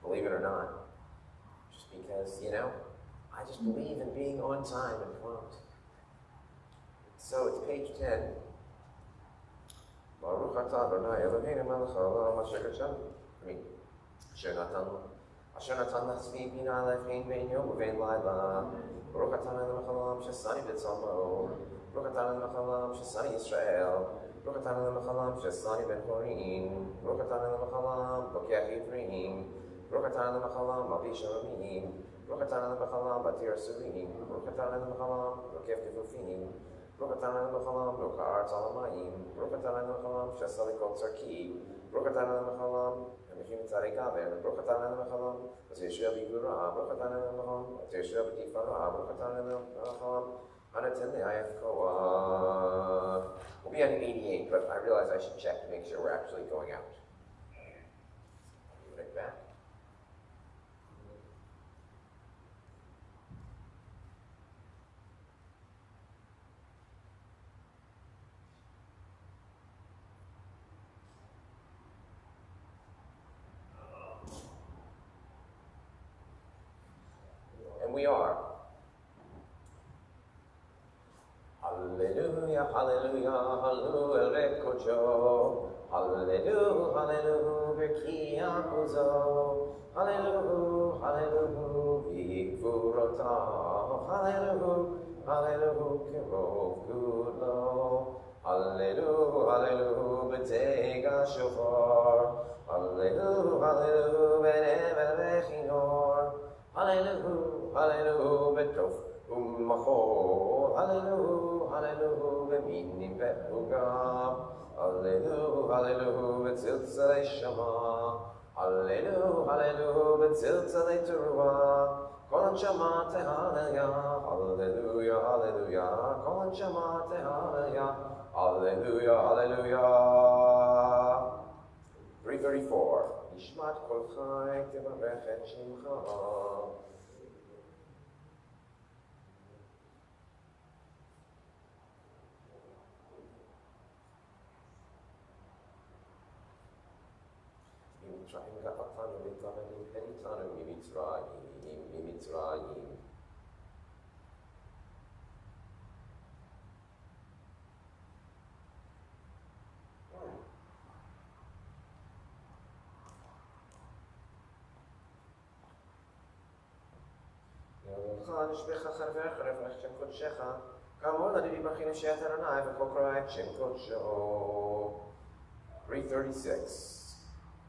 believe it or not. Just because, I just believe in being on time and prompt. So it's page 10. Baruch atah Adonai Eloheinu melech haolam asher natan l'tzvi bina le'chein bein yom u'bein layla. Baruch atah melech haolam shesani b'tzalmo. Baruch atah melech haolam shesani Yisrael. Baruch atah melech haolam shesani ben horim. Baruch atah melech haolam lokeach ivrim. Baruch atah melech haolam mavi shalomim. Baruch atah melech haolam batir asurim. Baruch atah melech haolam lokef kefufim. Baruch atah melech haolam lo ka'aretz al hamayim. Baruch atah melech haolam shesal likol tzarki. Baruch atah melech haolam hamechim tzarei gaver. Baruch atah melech haolam aser Yisrael b'gvura. Baruch atah melech haolam aser Yisrael b'tifara. Baruch atah melech haolam hanaten le'ayaf koach. We'll be on 88, but I realize I should check to make sure we're actually going out. Right back. And we are. Hallelujah, hallelujah, hallelujah, kocho. Hallelujah, hallelujah, berki akuzo. Hallelujah, hallelujah, vikvurota. Hallelujah, hallelujah, kirov gulo. Hallelujah, hallelujah, betega shofar. Hallelujah, hallelujah, benevel bechinor. Hallelujah, hallelujah, betof ummachor. Hallelujah, hallelujah, beminim be'ugam. Hallelujah, hallelujah, betziltzalei shama. Hallelujah, hallelujah, betziltzalei teruah. Kol anshama tehallelujah. Hallelujah, hallelujah, kol anshama tehallelujah. Hallelujah, hallelujah. 334. Nishmat kol chai tevarech et shimcha. Mitzrayim ga'atanu v'tavanu heritanu mimitzrayim. נשבך חרבך רפך שם קודשך כאמור נדידי ברכינו שיית אדוני וכל קרוא את שם קודשו. 336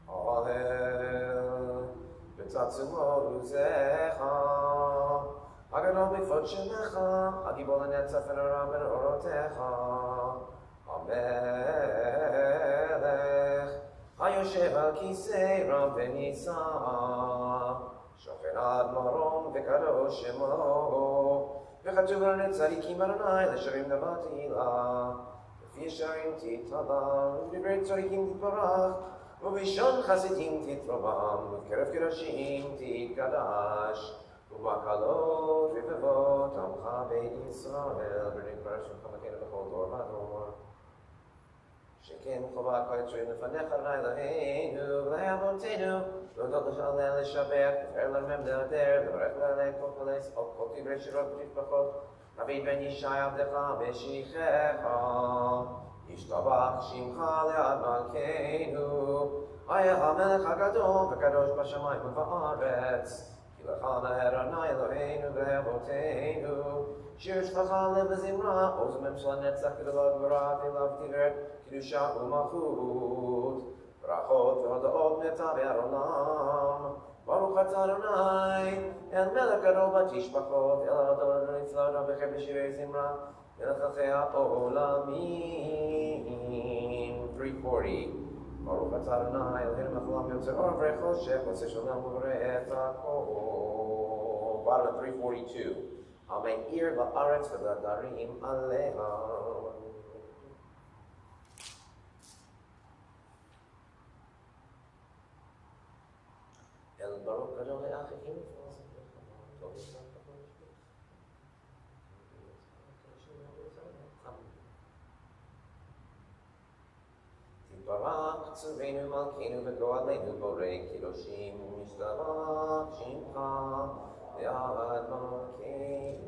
הלל ותעצמו עוזך הגדול בכבוד שמך הגיבור לנצח ונורא בין אורותיך המלך היושב על כיסא רם ונישא שוכן עד מרום וקדוש שמו וכתוב על צדיקים אדוני לשרים נבא תהילה לפי ישרים תתהלל ובדברי צדיקים תתברך ובשון חסידים תתרומם ובקרב קדושים תתקדש ובקלות רבבות עמך בית ישראל ונקרא שמך מגן בכל דור ודור שכן חובה כל יצורים לפניך אדוני אלוהינו ולאבותינו להודות לשלל לשבח ותפאר לרמם להדר לברך להלל כל פלס או כל דברי שירות ותתברכות דוד בן ישי עבדך משיחך ישתבח שמך לעד מלכנו היה המלך הגדול וקדוש בשמיים ובארץ כי לך נהר אדוני אלוהינו ואבותינו שיר שפחה לב וזמרה עוז ממשלה נצח גדולה גבורה תהילה ותפארת קדושה ומלכות ברכות והודאות מטבע העולם ברוך אתה אדוני אל מלך גדול בתשבחות אל אדון נצלח בחר בשירי זמרה מלכי העולמים. 340 ברוך אתה אדוני אלוהינו מלך העולם יוצר אור וחושך עושה שלום ובורא את הכל. bottom of 342 המאיר בארץ ולדרים עליה. אל ברוך גדול לאחים תתברך צורנו מלכנו וגואלנו בורא קדושים משתבח שמך ועד מלכנו.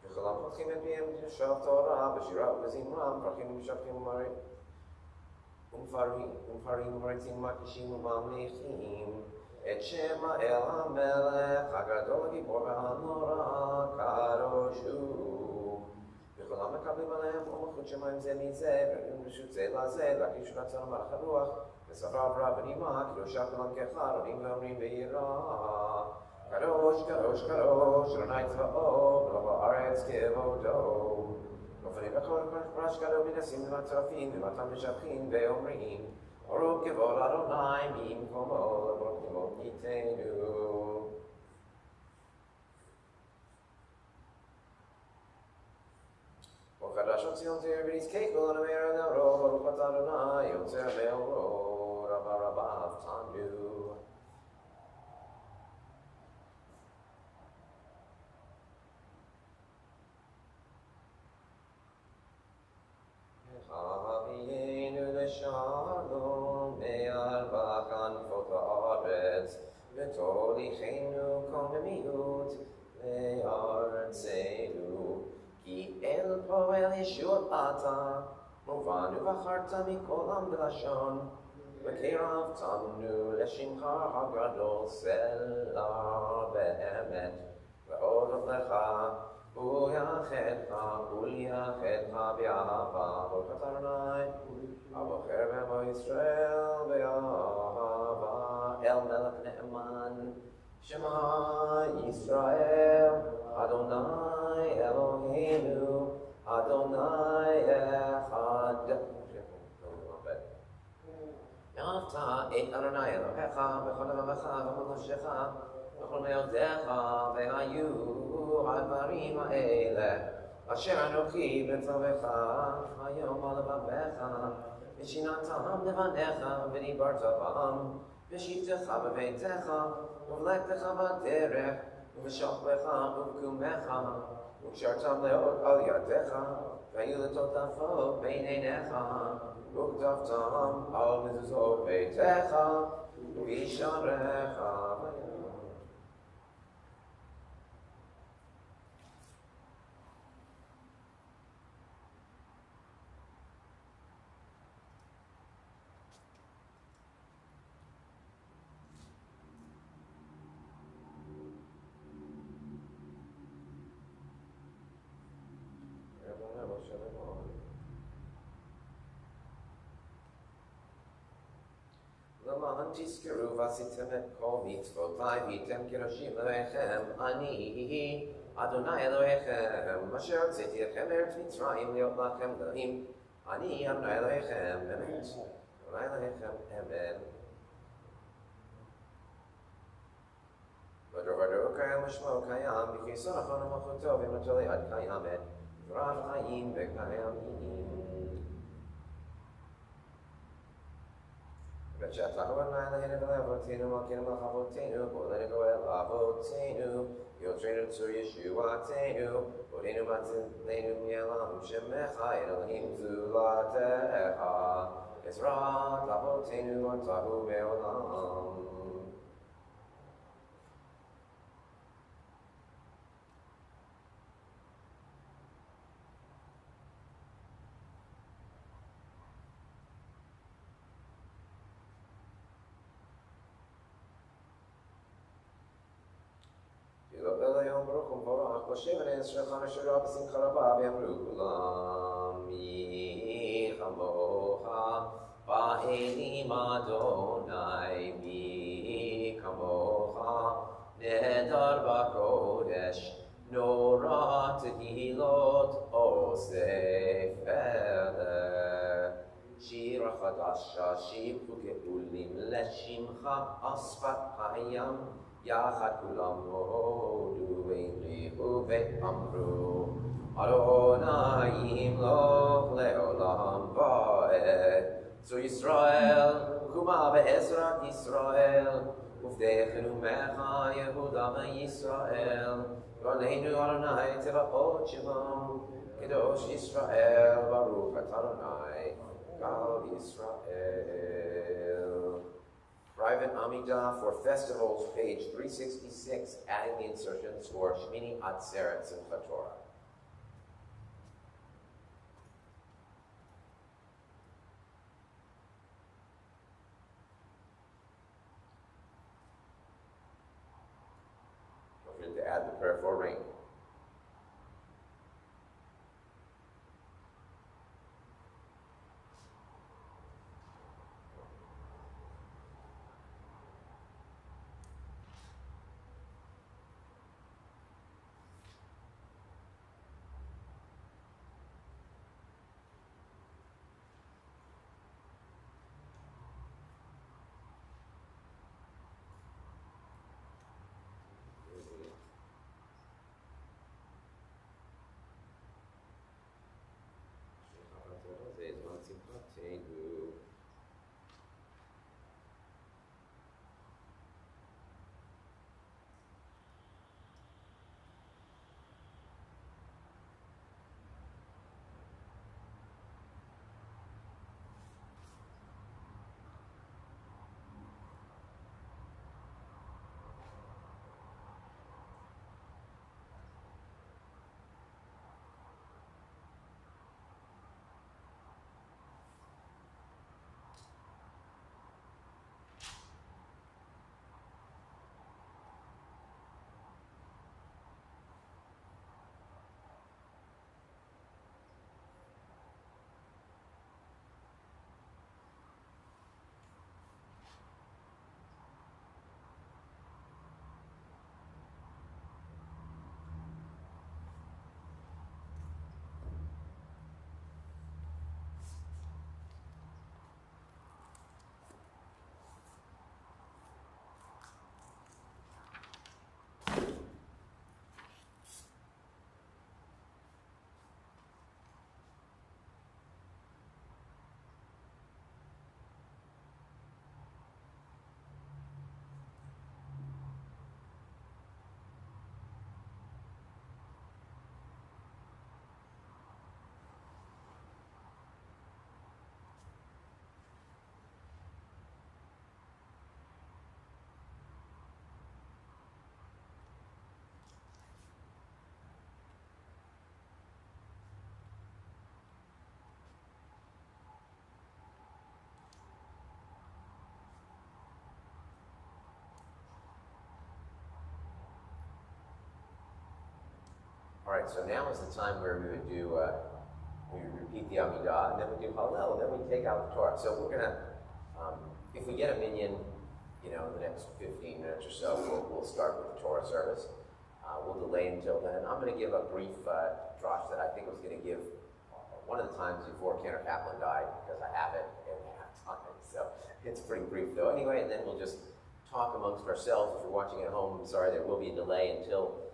וכולם פותחים את פיהם בשירת תורה, בשירה ובזמרה, מברכים ומשבחים ומפרים ומריצים ומקישים וממליכים את שם האל המלך הגדול הגיבור והנורא קדוש הוא. וכולם מקבלים עליהם ומלכות שמיים זה מזה ורשות זה לזה להקיש רצון מלך הרוח ושפה עברה ונימה קדושה כולם כאחד עולים ואומרים ביראה קדוש קדוש קדוש אדוני צבאות מלך הארץ כבודו. ופנים בכל פרש גדול מנסים ומצרפים ומתם משבחים ואומרים ברוך כבוד אדוני ממקומו לבוא איתנו. וחדש ציון תהיה ונזכה כל הנמר הנאורו ברוך אתה אדוני יוצר מאורו רבה רבה אבטנו. אבינו לשלום מארבע כנפות הארץ ותוליכנו קוממיות לארצנו כי אל פועל ישועות אתה מובן ובחרת מכל עם ולשון וקרבתנו לשמך הגדול סלע באמת להודות לך וליחדך באהבה ברוך אתה אדוני הבוחר בעמו ישראל באהבה אל מלך נאמן שמע ישראל אדוני אלוהינו אדוני אחד. אהבת את אדוני אלוהיך בכל לבבך ובכל נפשך בכל מאודיך והיו הדברים האלה אשר אנוכי בצווך היום על לבבך ושיננתם לבניך ודיברת בם בשבתך בביתך ובלכתך בדרך ובשוכבך ובקומך וקשרתם לאות על ידיך והיו לטוטפות בין עיניך וכתבתם על מזוזות ביתך ובשעריך. למען תזכרו ועשיתם את כל מצוותיי והייתם קדושים אלוהיכם אני אדוני אלוהיכם אשר הוצאתי אתכם מארץ מצרים להיות לכם אלוהים אני אדוני אלוהיכם אמת אדוני אלוהיכם אמת. ודור קיים ושמו קיים בכיסו נכון ומלכותו ומלכותו ליד קיימת דבריו חיים וקיימים. ושאתנו אדוני אלוהינו ולאבותינו מלכנו מלך אבותינו גואלנו גואל אבותינו יוצרנו צור ישועתנו הודינו מצילנו מעולם שמך אלוהים זולתך עזרת אבותינו לא תבוא מעולם. ברוך ומבורך בשם שלך ושרה בשמחה רבה ואמרו כולם מי כמוך באלים אדוני מי כמוך נהדר בקודש נורא תהילות אוסף פלא שיר חדשה שיבחו גאולים לשמך אספת הים יחד כולם הודו והמליכו ואמרו אדוני ימלוך לעולם ועד. צור ישראל קומה בעזרת ישראל ובדך נאומך יהודה וישראל Eloheinu Adonai Tzevaot Shalom, Kadosh Yisrael, Baruch Atah Adonai, Gal Yisrael. Private Amidah for festivals, page 366, adding the insertions for Shmini Atzeret Simchat Torah. Don't forget to add the prayer for rain. All right, so now is the time where we would do, we would repeat the Amidah, and then we do Hallel, and then we take out the Torah. So we're going to, if we get a minyan, in the next 15 minutes or so, we'll start with the Torah service. We'll delay until then. I'm going to give a brief drosh that I think I was going to give one of the times before Kenner Kaplan died, because I have it and I have time. So it's pretty brief though. Anyway, and then we'll just talk amongst ourselves. If you're watching at home, I'm sorry, there will be a delay until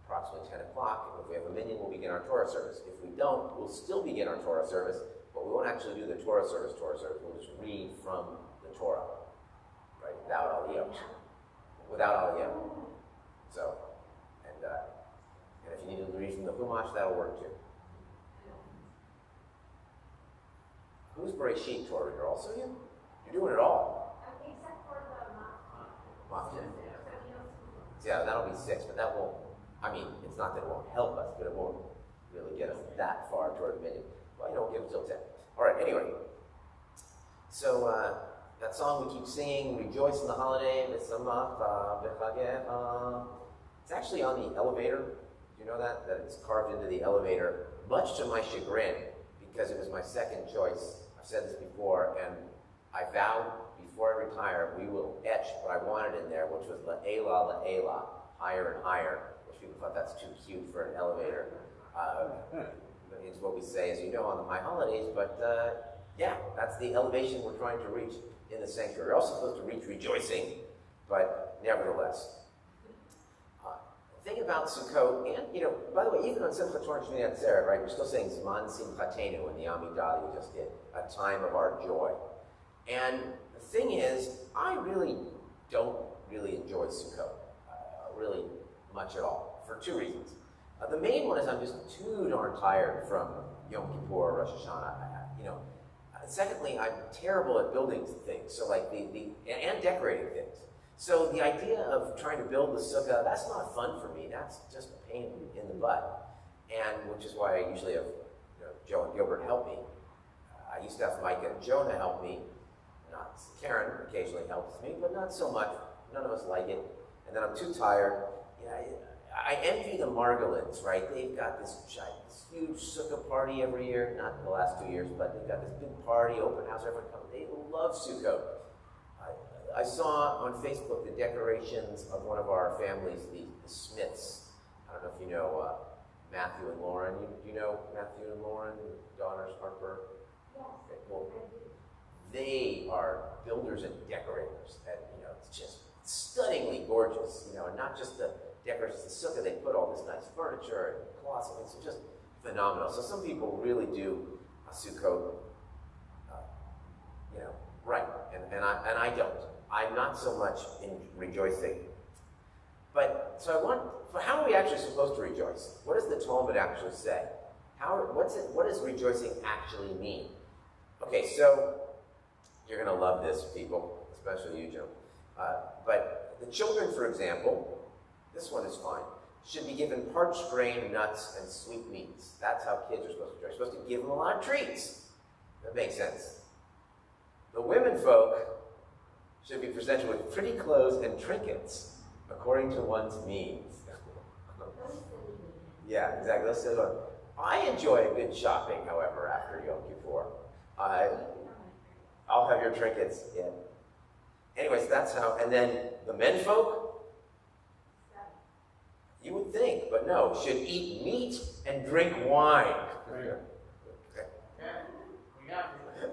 approximately 10 o'clock. If we have a minyan, we'll begin our Torah service. If we don't, we'll still begin our Torah service, but we won't actually do the Torah service. We'll just read from the Torah, right? Without all the yokes. Without all the yokes. So, and if you need to read from the Chumash, that'll work too. Who's Bereshit Torah reader? Also you? You're doing it all. Except for the Mafia. Yeah, that'll be 6, but that won't, it's not that it won't help us, but it won't really get us that far toward the minyan. Well, we'll give it till 10. All right, anyway. So, that song we keep singing, Rejoice in the Holiday, V'samachta b'chagecha. It's actually on the elevator. Do you know that? That it's carved into the elevator, much to my chagrin, because it was my second choice. I've said this before, and I vowed before I retire, we will etch what I wanted in there, which was La'ela, La'ela, higher and higher, which people thought that's too cute for an elevator. It's what we say, as you know, on the high holidays, but yeah, that's the elevation we're trying to reach in the sanctuary. We're also supposed to reach rejoicing, but nevertheless. The thing about Sukkot, and by the way, even on Simchat Torah and Shmini Atzeret, right, we're still saying Zman Simchatenu in the Amidah we just did, a time of our joy. And the thing is, I really don't enjoy Sukkot, really much at all. for two reasons. The main one is I'm just too darn tired from Yom Kippur or Rosh Hashanah. Secondly, I'm terrible at building things, so like and decorating things. So the idea of trying to build the sukkah, that's not fun for me. That's just a pain in the butt, and which is why I usually have Joe and Gilbert help me. I used to have Micah and Jonah help me. Not Karen occasionally helps me, but not so much. None of us like it. And then I'm too tired. I envy the Margolins, right? They've got this huge sukkah party every year. Not the last 2 years, but they've got this big party, open house, everyone comes. They love Sukkot. I saw on Facebook the decorations of one of our families, the Smiths. I don't know if you know Matthew and Lauren. Do you know Matthew and Lauren, the daughters, Harper? Yes. Okay, well, they are builders and decorators. And, it's just stunningly gorgeous, and not just the decorations, the sukkah, they put all this nice furniture and cloths. It's just phenomenal. So some people really do a Sukkot, right, and I don't. I'm not so much in rejoicing. But how are we actually supposed to rejoice? What does the Talmud actually say? What does rejoicing actually mean? Okay, so you're going to love this, people, especially you, Joe. But the children, for example, this one is fine, should be given parched grain, nuts, and sweet meats. That's how kids are supposed to rejoice. You're supposed to give them a lot of treats. That makes sense. The women folk should be presented with pretty clothes and trinkets according to one's means. Yeah, exactly. I enjoy a good shopping, however, after Yom Kippur. I'll have your trinkets. Yeah. Anyways, that's how. And then the men folk, you would think, but no, should eat meat and drink wine. Okay.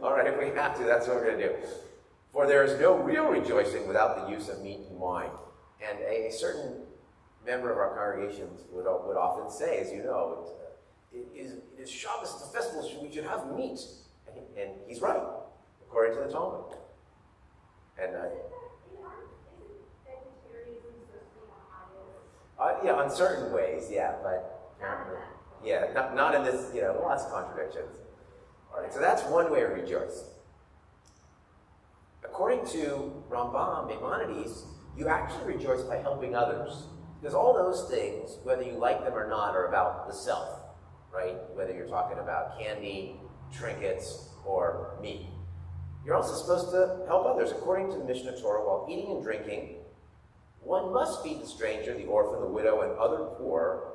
All right, if we have to, that's what we're going to do. For there is no real rejoicing without the use of meat and wine. And a certain member of our congregations would often say, as you know, it is Shabbos, it's a festival, we should have meat. And he's right, according to the Talmud. And yeah, on certain ways, yeah, but yeah, not in this, lots of contradictions. All right, so that's one way to rejoice. According to Rambam, Maimonides, you actually rejoice by helping others. Because all those things, whether you like them or not, are about the self, right? Whether you're talking about candy, trinkets, or meat. You're also supposed to help others. According to the Mishnah Torah, while eating and drinking, one must feed the stranger, the orphan, the widow, and other poor.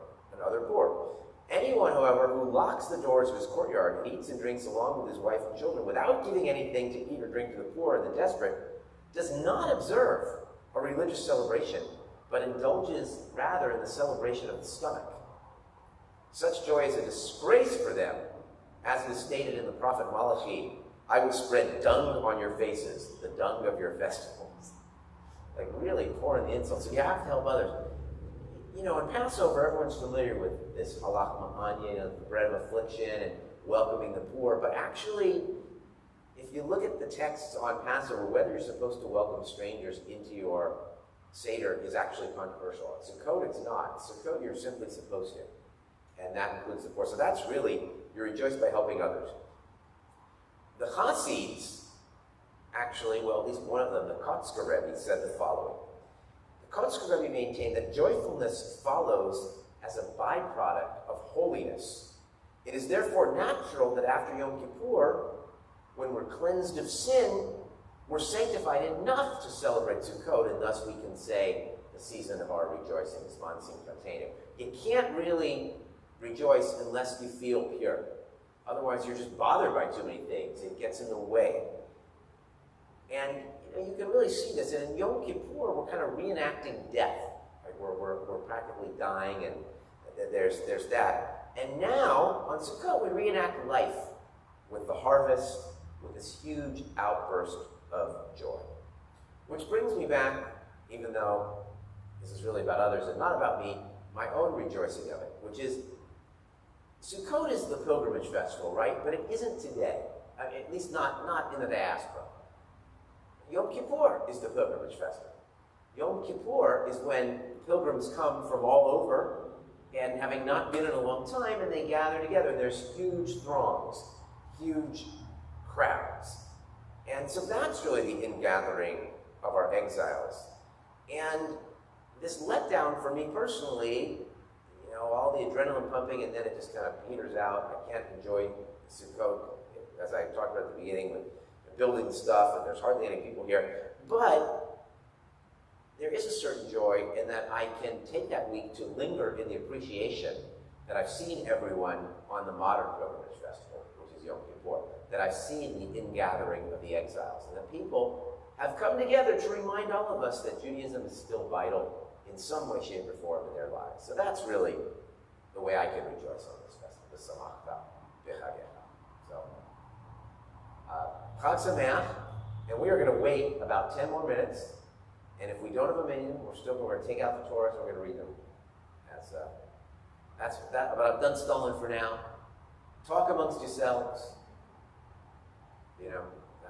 Anyone, however, who locks the doors of his courtyard and eats and drinks along with his wife and children without giving anything to eat or drink to the poor and the desperate, does not observe a religious celebration, but indulges rather in the celebration of the stomach. Such joy is a disgrace for them, as it is stated in the prophet Malachi, I will spread dung on your faces, the dung of your festivals. Like really pouring the insults. So you have to help others. In Passover, everyone's familiar with this halach ma'anya, the bread of affliction, and welcoming the poor. But actually, if you look at the texts on Passover, whether you're supposed to welcome strangers into your Seder is actually controversial. At Sukkot, it's not. Sukkot, you're simply supposed to. And that includes the poor. So that's really, you rejoice by helping others. The Hasids, actually, well, at least one of them, the Kotzker Rebbe, said the following. The Kotzker Rebbe maintained that joyfulness follows as a byproduct of holiness. It is therefore natural that after Yom Kippur, when we're cleansed of sin, we're sanctified enough to celebrate Sukkot, and thus we can say the season of our rejoicing is Simchat Torah. You can't really rejoice unless you feel pure. Otherwise, you're just bothered by too many things. It gets in the way. And you can really see this. And in Yom Kippur, we're kind of reenacting death. Right? We're practically dying, and there's that. And now, on Sukkot, we reenact life with the harvest, with this huge outburst of joy. Which brings me back, even though this is really about others and not about me, my own rejoicing of it, which is, Sukkot is the pilgrimage festival, right? But it isn't today. I mean, at least not in the diaspora. Yom Kippur is the pilgrimage festival. Yom Kippur is when pilgrims come from all over and having not been in a long time, and they gather together, and there's huge throngs, huge crowds. And so that's really the ingathering of our exiles. And this letdown for me personally, you know, all the adrenaline pumping, and then it just kind of peters out. I can't enjoy Sukkot, as I talked about at the beginning, with building stuff, and there's hardly any people here. But there is a certain joy in that I can take that week to linger in the appreciation that I've seen everyone on the modern pilgrimage festival, which is Yom Kippur, that I've seen the ingathering of the exiles, and that people have come together to remind all of us that Judaism is still vital in some way, shape, or form in their lives. So that's really the way I can rejoice on this festival, the Samachta B'Chagecha. So, Chag Sameach, and we are going to wait about 10 more minutes. And if we don't have a minion, we're going to take out the Torahs and we're going to read them. That's that. But I'm done stalling for now. Talk amongst yourselves. You know,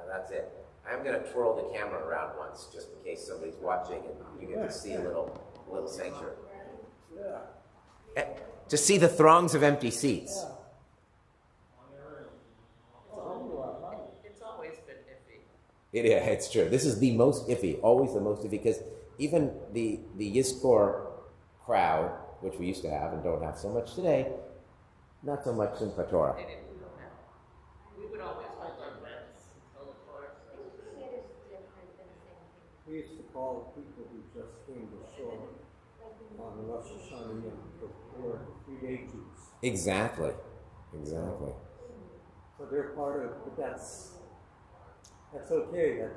that's it. I'm going to twirl the camera around once, just in case somebody's watching and you get to see a little sanctuary. Yeah. To see the throngs of empty seats. Yeah, it's true. This is the most iffy, always the most iffy, because even the Yizkor crowd, which we used to have and don't have so much today, not so much Simchat Torah. We would always hold our breaths until the Torah. We used to call the people who just came to shore on Rosh Hashanah Yom Kippur 3-day Jews. Exactly. So they're part of, but that's okay.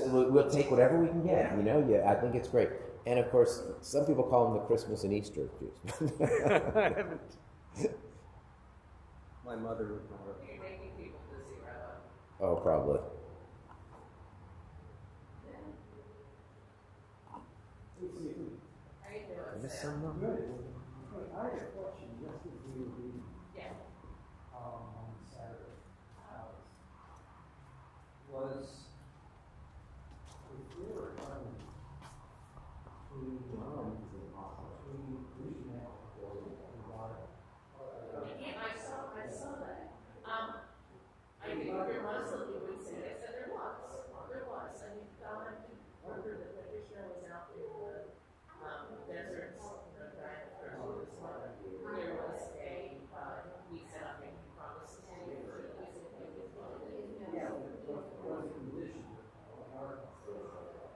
We'll take whatever we can get. You know, yeah, I think it's great. And of course, some people call them the Christmas and Easter Jews. My mother would know her. You're making people busy, Rabbi. Oh, probably. How you doing? I missed some I had a question just as we were reading on Saturday. Was if we were coming I saw that. I knew there was something you would say. I said there was. I mean, God, I wonder that the Krishna was out in the deserts, there was he said, I'm making promises to you for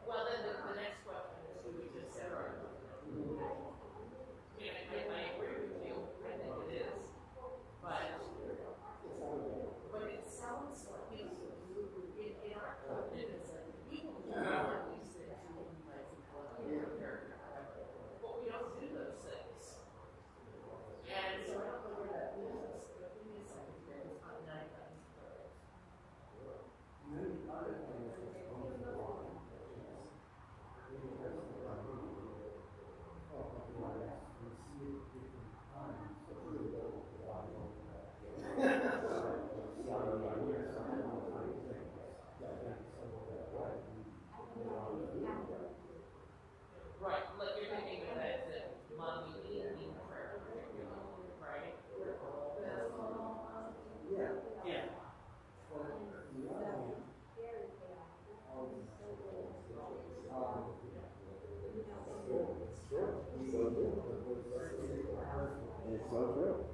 well, then the next question is who we just said, I agree with you. I think it is. But it sounds like, in our covenant, it's like people do what we said to but we don't do those things. And so I don't know where that leaves us, but we need something that is not 9 times. Right, like you're thinking of that money in prayer, right? Yeah. It's so true.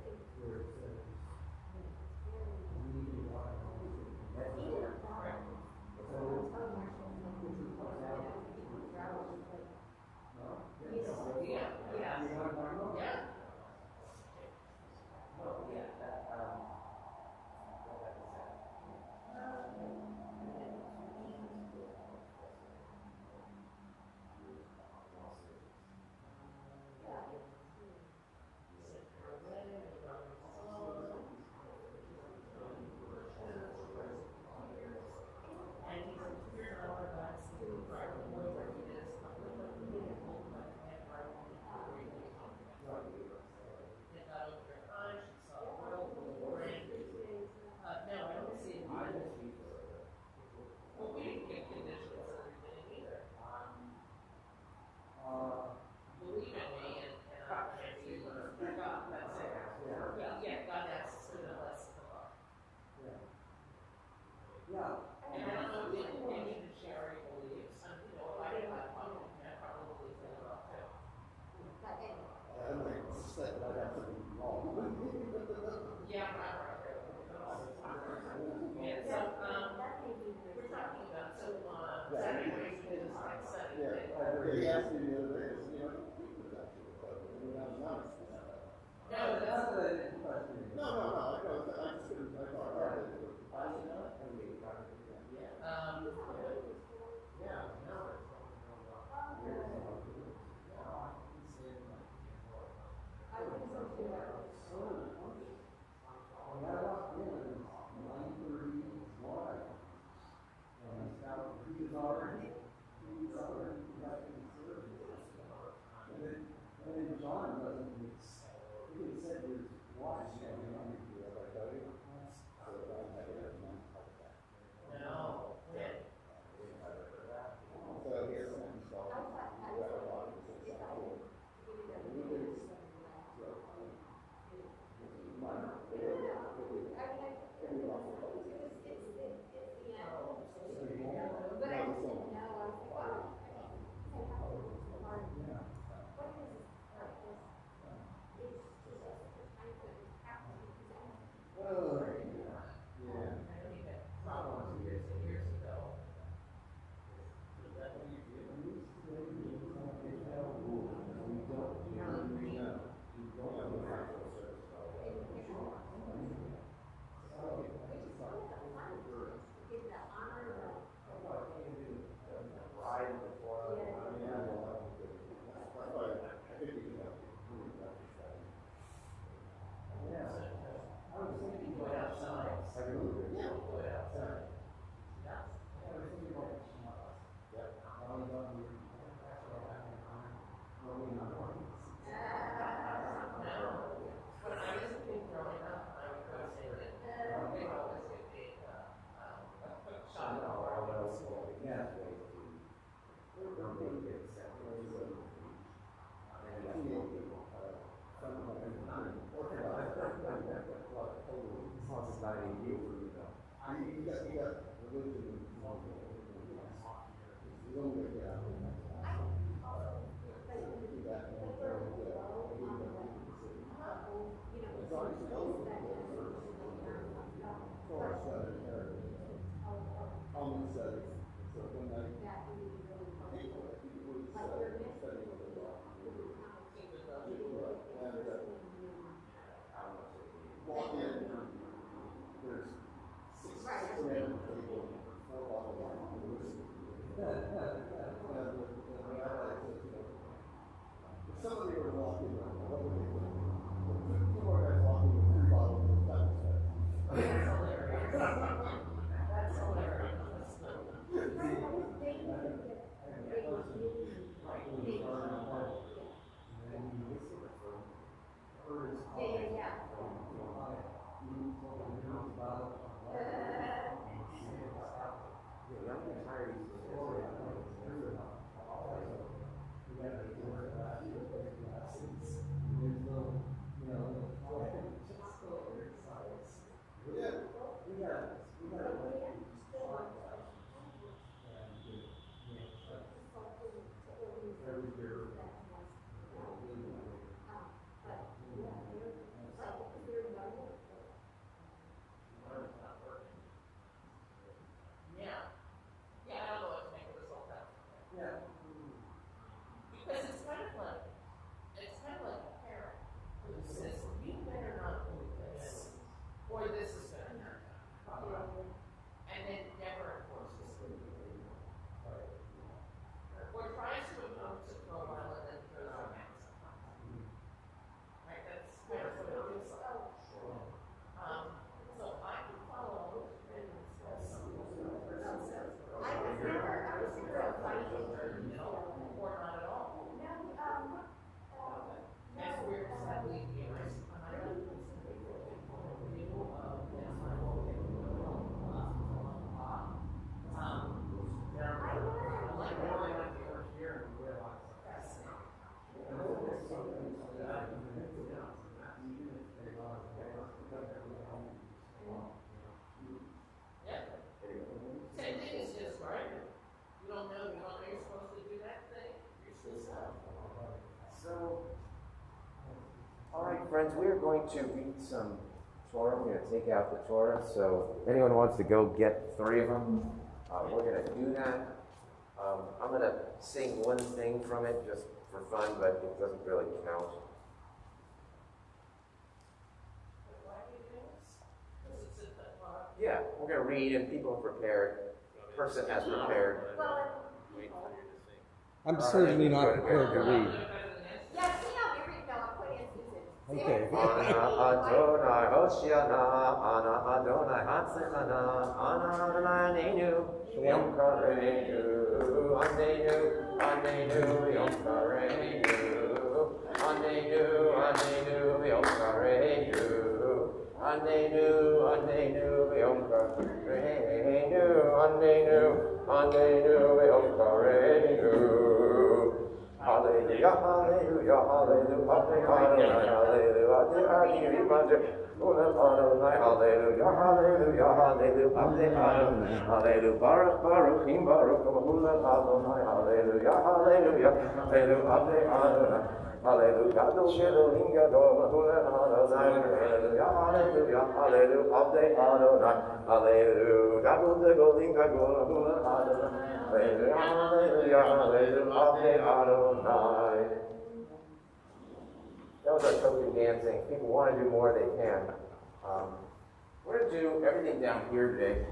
Friends, we are going to read some Torah. We're going to take out the Torah. So if anyone wants to go get 3 of them, we're going to do that. I'm going to sing one thing from it just for fun, but it doesn't really count. Yeah, we're going to read and people have prepared. The person has prepared. I'm certainly not prepared to read. Okay. Ana Adonai Hoshiana, Ana Adonai Hatzechana, Ana Adonai Anenu, Yom Kareinu, Anenu, Anenu, Yom Kareinu, Anenu, Anenu, Yom Kareinu, Anenu, Anenu, Yom Kareinu, Anenu, Anenu, Yom Kareinu. Hallelujah, hallelujah, hallelujah, hallelujah, hallelujah, hallelujah, hallelujah, Baruch, Baruchim, Baruch, Adonai, hallelujah, hallelujah, hallelujah, hallelujah, Adonai, hallelujah, hallelujah, hallelujah, Adonai, hallelujah, hallelujah, hallelujah, Adonai. That was our token dancing. If people want to do more, they can. We're going to do everything down here today.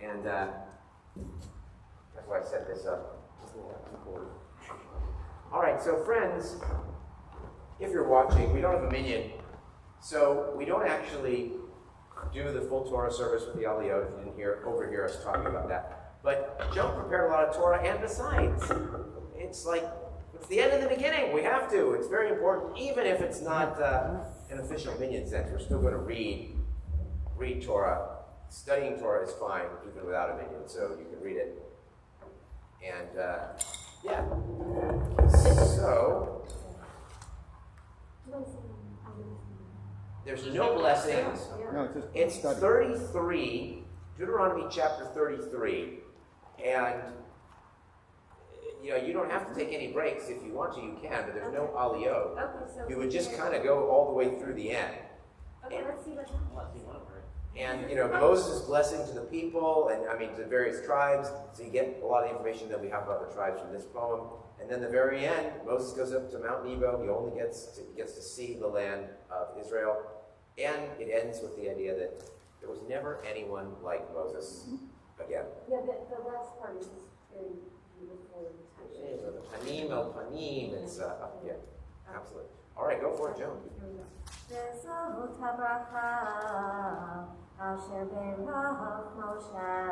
And that's why I set this up. All right, so friends, if you're watching, we don't have a minyan. So we don't actually do the full Torah service with the Aliyot in here, over here, us talking about that. But Joe prepared a lot of Torah, and besides, it's like, it's the end of the beginning. We have to. It's very important, even if it's not an official minyan sense. We're still going to read Torah. Studying Torah is fine, even without a minyan, so you can read it. And, yeah. So, There's no blessings. No, it's just It's study. 33, Deuteronomy chapter 33, and you don't have to take any breaks. If you want to, you can, but there's no aliyot. Okay, so. You would just kind of go all the way through the end. Okay, let's see what's And, Moses' blessing to the people, and to the various tribes. So you get a lot of information that we have about the tribes from this poem. And then the very end, Moses goes up to Mount Nebo. He only gets to see the land of Israel. And it ends with the idea that there was never anyone like Moses again. Yeah, the last part is very beautiful and touching. Panim el panim. It's, yeah, absolutely. All right, go for it, Joan. וזאת הברכה אשר ברך משה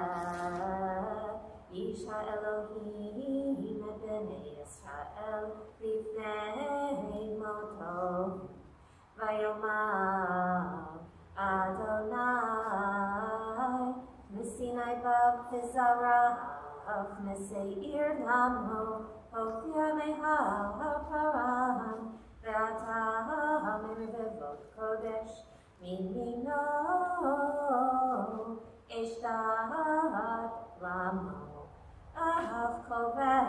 איש האלוהים את בני ישראל לפני מותו ויאמר אדוני מסיני בפזרה משעיר לנו הופיע מהר פרן ואתה מרבבות קודש מימינו אשתת למו אהב קובר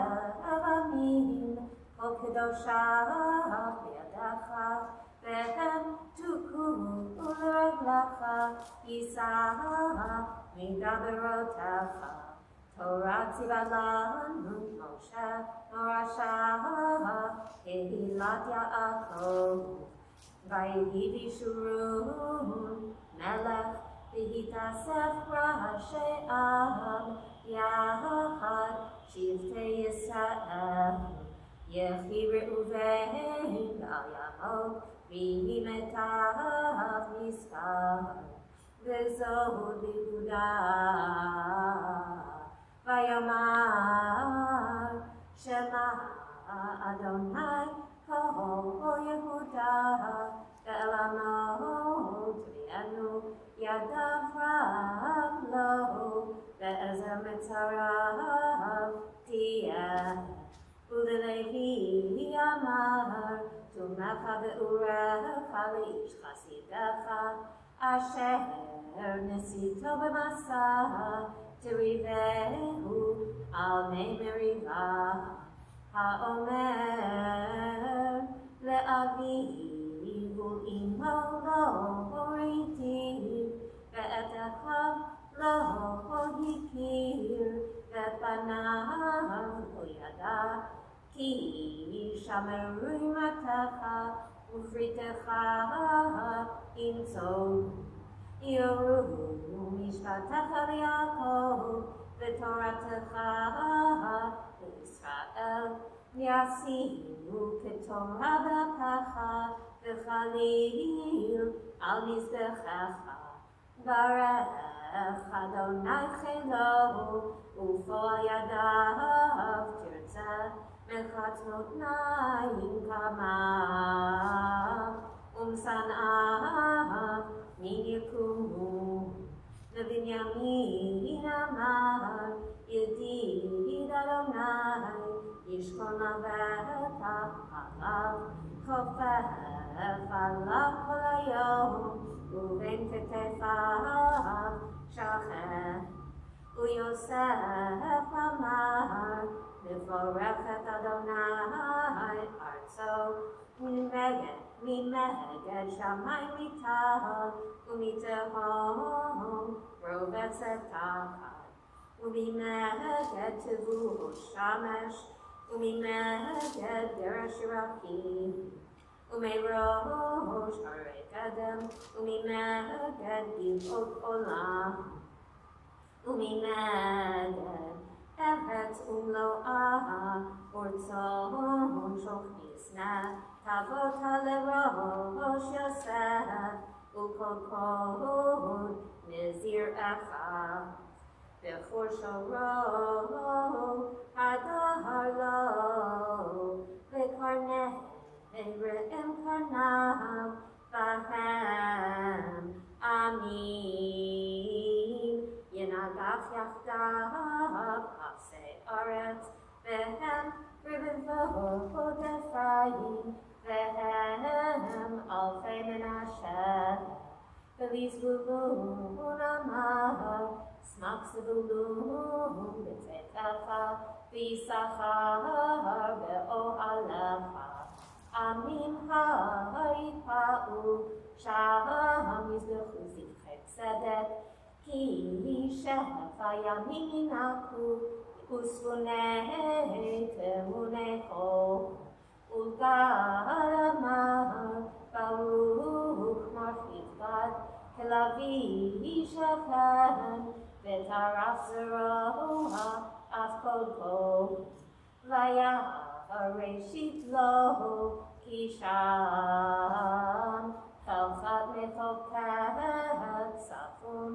אבנים כל קדושה בידך והם תוכו ולרגלך יישא מדברותיך תורה ציווה לנו משה מורשה קהילת יעקב ויהי בישורון מלך והתאסף ראשי עם יחד שבטי ישראל יחי ראובן על ימו ויהי מתחת מספר וזאת ליהודה ויאמר שמע אדוני כל יהודה ואל עמו תביאנו ידיו רב לו ועזר מצריו תהיה וללוי אמר תומך ואורך לאיש חסידך אשר נסיתו במסע תריבהו על מי מריבה האומר לאביו ולאמו לא הוריתי ואת אחיו לא הכיר ואת בניו לא ידע כי שמרו אמתך ופריתך ימצאו יורו משפטך ליעקב ותורתך לישראל ישימו כתורה באפך וכליל על מזבחך ברך אדוני חילו ופועל ידיו תרצה מחץ מותניים כמה ומשנאיו מי יקומו לבנימין אמר ידיד אדוני ישכון לבטח עליו כופף עליו כל היום ובין כתפיו שכן ויוסף אמר לברך את אדוני ארצו ממגד שמיים מתחת ומתהום רובצת תחת וממגד תבוא שמש וממגד דרש רקיע ומראש הרי קדם וממגד גבעות עולם וממגד ארץ ומלואה ורצון שוכניסנה תבות לראש יוסף וכל קוד נזיר אחד בכל שורו הדר לו וקרני רעם קרניו בהם אמין ינגח יחדיו עשי ארץ והם רבבות אפרים והם אלפי מנשה Elis Lulun Amar, Smak Sebulun B'Tetecha, V'Yisachar Be'ohalecha, Amim Ha'ipa'u, Sham Yizbechu Zivchei Tzedek, Ki Shefa Yaminaku, Usfunei Temunecho, Ulgar Baruch Marchit Gad, Kelavi Shafen, V'Taraf Zeroha Afkodko, Vaya Reshit Lo Kisham, Chalchat Mechoket Safun,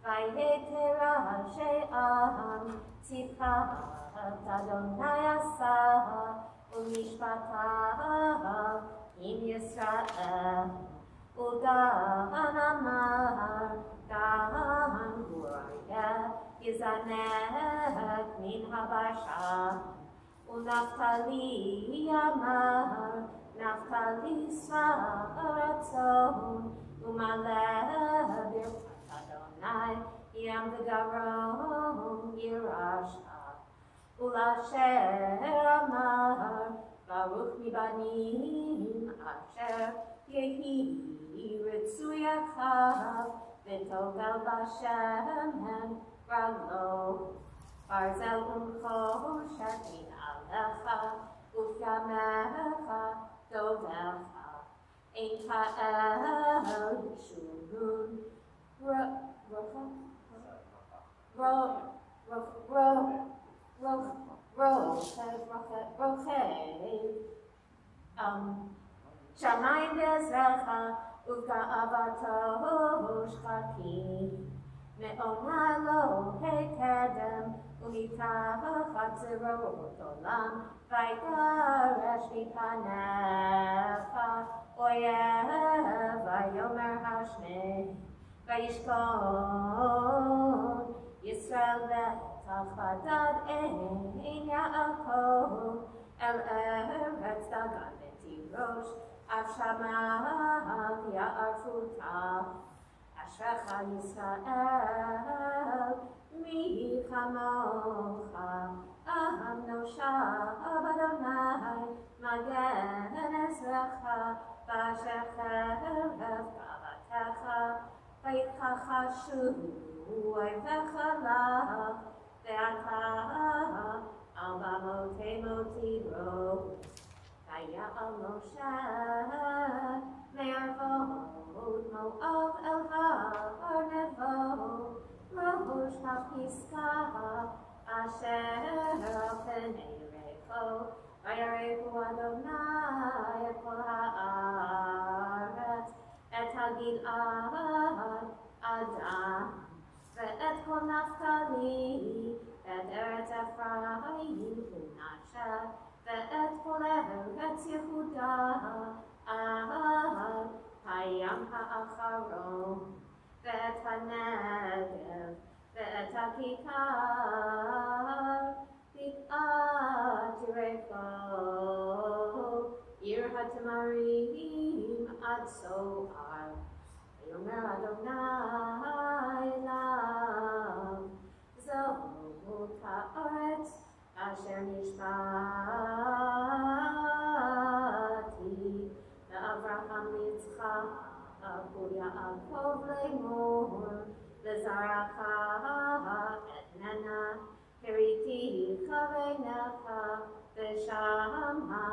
Vayetera She'am, Tziphat Adonai Asa, Umishpatav Im Yisrael, Udan Amar, Dan Guraya, Yizanek Min Habasha, Unaftali Amar, Naftali Svaratzon, Umaleh Birkat Adonai, Yam V'Garon Yirasha, Ulasher Amar, Baruch Mibanim Asher Yehi Ritzuyachav, V'Togal Bashem Hem Raglo, Barzel Umchoshet Min Alecha, Ufyamecha Dovecha, Ein Ka'el Yishurun, Shamayim Bezrecha, Uga'avato Shchaki, Me'onalo Hekedem, Umitachat Zerot Olam, Vaygaresh Mipanecha, Oyev, Vayomer Hashmei, Vayishkon, Yisrael V'Tachadad Ein Yaakov, El Eretz Dagan V'Tirosh, Avshamav Ya'arfuta, Ashrecha Yisrael, Mi Chamocha, Aham Noshav Adonai, Magen Ezrecha, V'asher Cherev Gavatecha, V'yitkachashu Oivecha lach, Ve'ata al bamotei motiro, Vaya'al Moshe me'arvot Moav el ha'ar nevo, Rosh ha'piska asher al pnei recho, Vayarechu Adonai et kol ha'aretz, et ha'gil'ad Adam, ve'et kol Naftali, ve'et Eretz Ephraim u'Manasseh, ve'et kol Eretz Yehuda, ad hayam ha'acharon, ve'et ha'negev, ve'et ha'kikar, bik'at Yerecho, ir ha'tamarim ad so'ar. Yomer Adonai Elav, Zot ha'aretz asher nishbati, ve'Avraham Yitzchak u'Yaakov le'mor, ve'zaracha etnena, kiriticha v'necha, ve'shama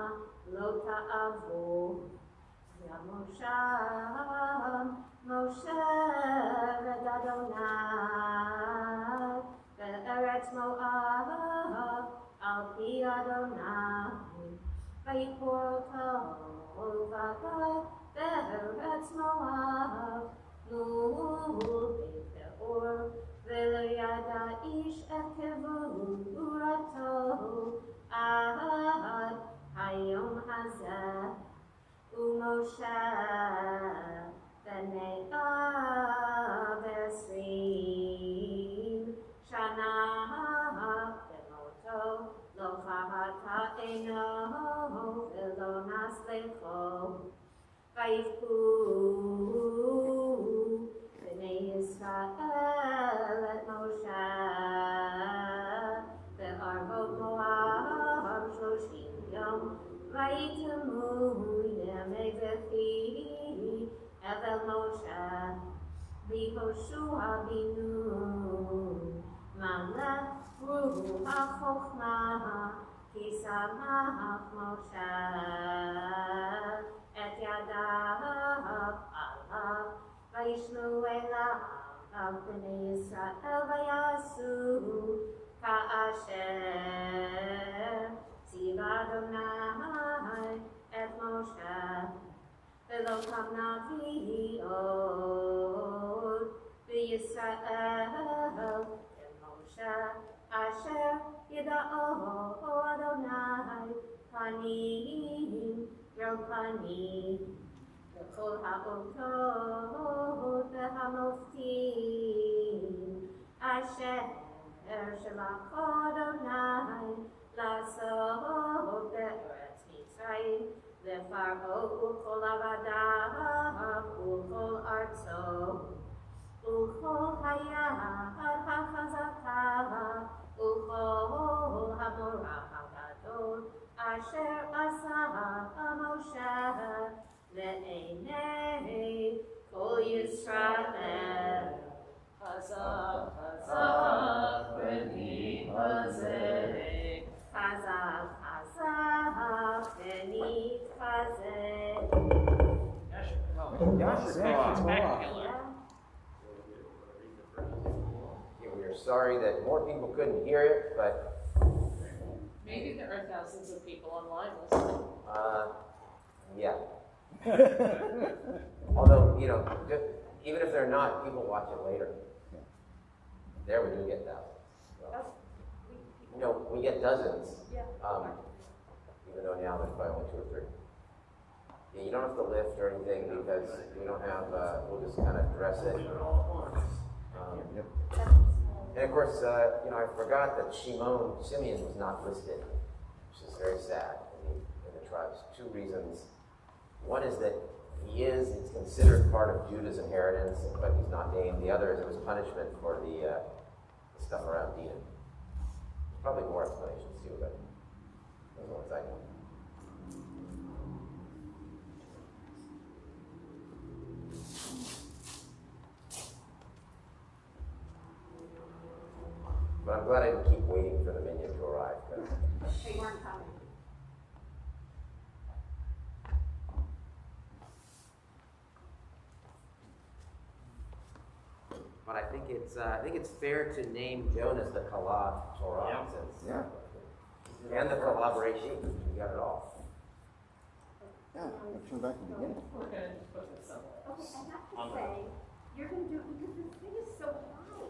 lo ta'avo. Moshe red Adonai, ve'eretz Moab al pi Adonai, vayikor oto v'agai ve'eretz Moab, l'ul beit Peor, ve'lo yada ish et kevurato ad hayom hazeh. Moshe, B'nei Yehoshua binu Malach Ruhu HaChochmah Kisamach Moshe Et Yadav Alav Vayishnu Elav B'nei Yisrael Vayasu Ka'asher Tziva Adonai Et Moshe V'lo kam navi'ot B'Yisrael Et Moshe Asher Yida'o Adonai Panim Yom Panim V'chol ha'otot v'hamoftim Asher Shelach Adonai La'asot be'eretz Mitzrayim Le'faro u'chol avadav u'chol artzo u'chol hayad ha'chazaka u'chol hamorah ha'gadol Asher asa Moshe le'enei kol Yisrael. Chazak, chazak, b'ni chazek. Chazak, chazak, b'ni chazek. Spectacular. We are sorry that more people couldn't hear it, but Maybe there are thousands of people online listening. yeah. Although, even if they're not, people watch it later. There we do get thousands. We get dozens. Even though now there's probably only 2 or 3. Yeah, you don't have to lift or anything because we don't have, we'll just kind of dress it. And of course, I forgot that Simeon was not listed, which is very sad in the tribes. 2 reasons. One is that it's considered part of Judah's inheritance, but he's not named. The other is it was punishment for the stuff around Edom. There's probably more explanations too, but those are the ones I know. But I'm glad I didn't keep waiting for the minion to arrive. They weren't coming. But I think it's fair to name Jonas the Simchat Torah and the collaboration. We got it all. Yeah, let's come back to the beginning. We're going to put this somewhere. Okay, I have to say, you're going to do it because this thing is so high.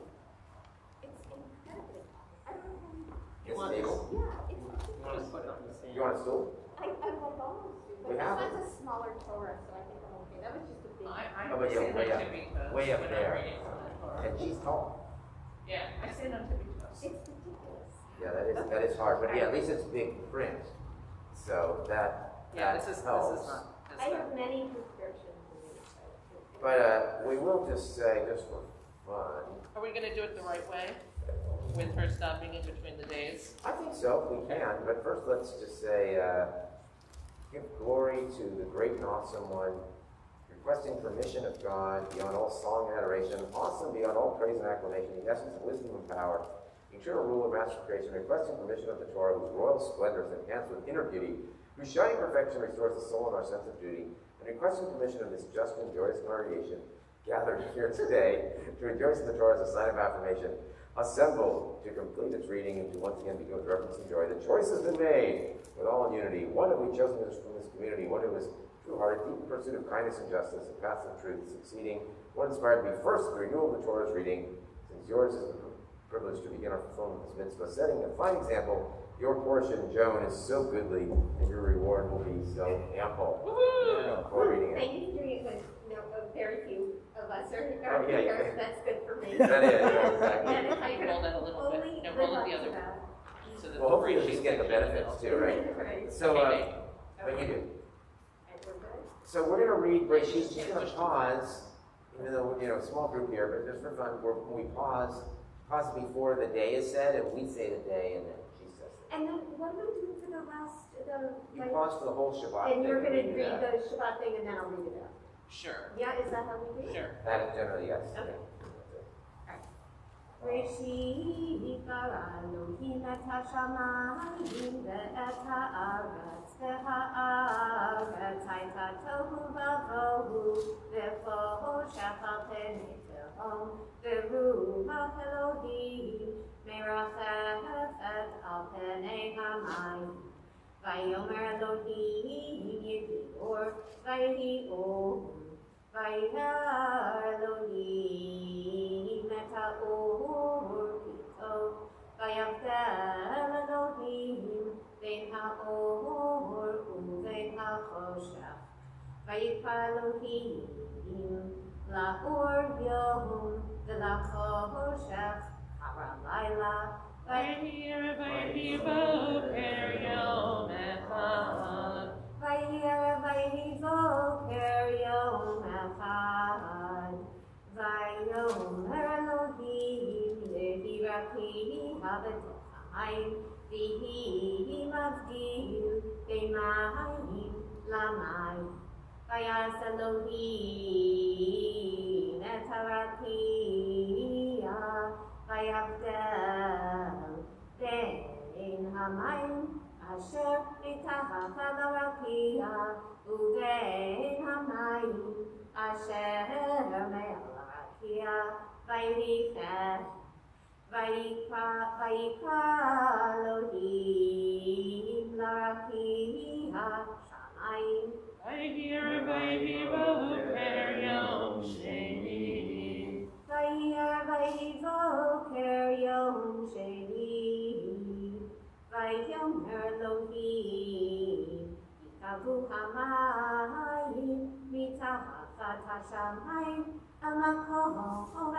It's incredible. I don't know how you... It's stable. Yeah, it's... You want to put it on the same? You want a stool? I like almost do, We but have this it. one's a smaller Torah, so I think I'm okay. That was just a big... I Oh, but yeah, stand way on up. tippy toes Way up when I'm there. reading from the Torah. And she's tall. Yeah, I stand on tippy toes. It's ridiculous. Yeah, that is hard. But yeah, at least it's big print. So that This is helps. not. I have many prescriptions in these. But we will just say, just for fun. Are we going to do it the right way? With her stopping in between the days? I think so, we can. But first, let's just say, give glory to the great and awesome one, requesting permission of God beyond all song and adoration, awesome beyond all praise and acclamation, the essence of wisdom and power, eternal ruler, master of creation, requesting permission of the Torah, whose royal splendor is enhanced with inner beauty, whose shining perfection restores the soul and our sense of duty, and requesting permission of this just and joyous congregation gathered here today to rejoice in the Torah as a sign of affirmation, assembled to complete its reading and to once again begin with reverence and joy. The choice has been made with all in unity. One have we chosen from this community, one who is true-hearted, deep in pursuit of kindness and justice, and paths of truth, succeeding, one inspired to be first in the renewal of the Torah's reading, since yours is the privilege to begin our fulfillment of this mitzvah, setting a fine example. Your portion, Joan, is so goodly, and your reward will be so ample. For reading it. Thank you for doing it when very few of us are Oh, yeah, here, yeah. so that's good for me. That is, exactly. And if I could Roll that a little bit. only No, roll it live the up other to way. that. So that Well, the hopefully three she's getting the sheets are benefits too, right? Right. So, Okay. but you do. And we're good? So we're going to read, she's going to pause, even though, small group here, but just for fun, when we pause before the day is said, and we say the day, and then she says it. And then what am I doing for the last, You pause for the whole Shabbat. and you're thing, going to we do read that. the Shabbat thing and then I'll read it out. Sure. Yeah, is that how we do it? Sure. Generally, yes. Okay. Reshit bara Elohim et hashamayim ve'et haaretz ve'haaretz hayta tohu vavohu ve'choshech al pnei tehom ve'ruach Elohim merachefet al pnei hamayim vayomer Elohim yehi or vayehi or vayar Elohim et ha'or pito vayavdel Elohim ben ha'or uven ha'choshech vayikra Elohim la'or yom v'la'choshech hara layla Vayhi boker yom echad. Vayhi boker yom echad Vayomer Elohim yehi raki habetech hamayim v'hi mavdil bein mayim lamayim Vayas Elohim et harakia vayavdel bein hamayim asher mitachat harakia uvein hamayim asher me'al harakia vayikra Elohim larakia shamayim Vayhi boker yom sheni. Vayhi boker yom sheni Vayomer Elohim yikavu hamayim mitachat hashamayim al makom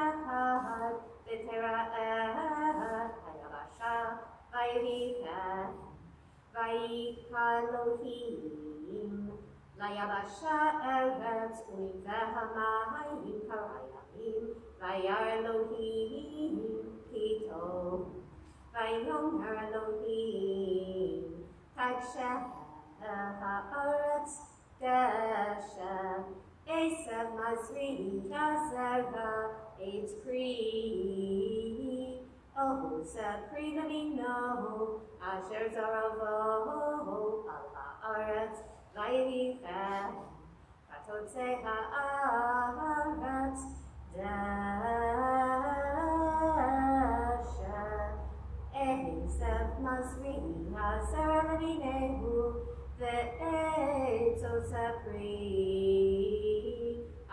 echad v'tera'et hayabasha vayikra Elohim layabasha eretz u'nivehamayim karayamim vayar Elohim pito vayomer Elohim takshe ha'aretz deshe esav mazri yazera eitz pri Ohuseh pri v'mino asher zaravo al ha'aretz vayirifeh v'totzei ha'aretz deshe esav mazri yazera v'minehu ve'etz oseh pri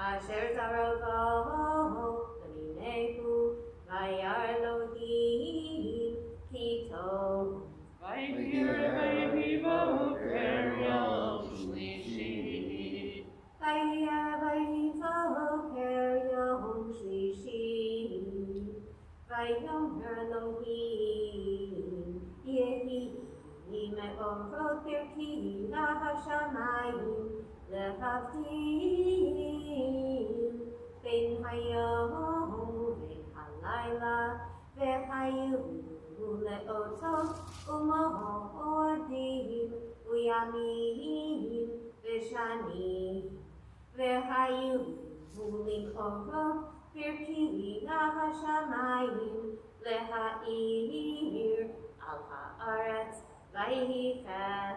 asher zaravo v'minehu Vayar Elohim pito Vayhi boker yom shlishi. Vayhi boker yom shlishi Vayomer Elohim yehi me'orot birki lahashamayim lehavdil ben hayom Laila ve'hayu le'otot u'mo'odim u'yamim ve'shani ve'hayu lim'orot birki lahashamayim le'ha'ir al ha'aretz vayifeh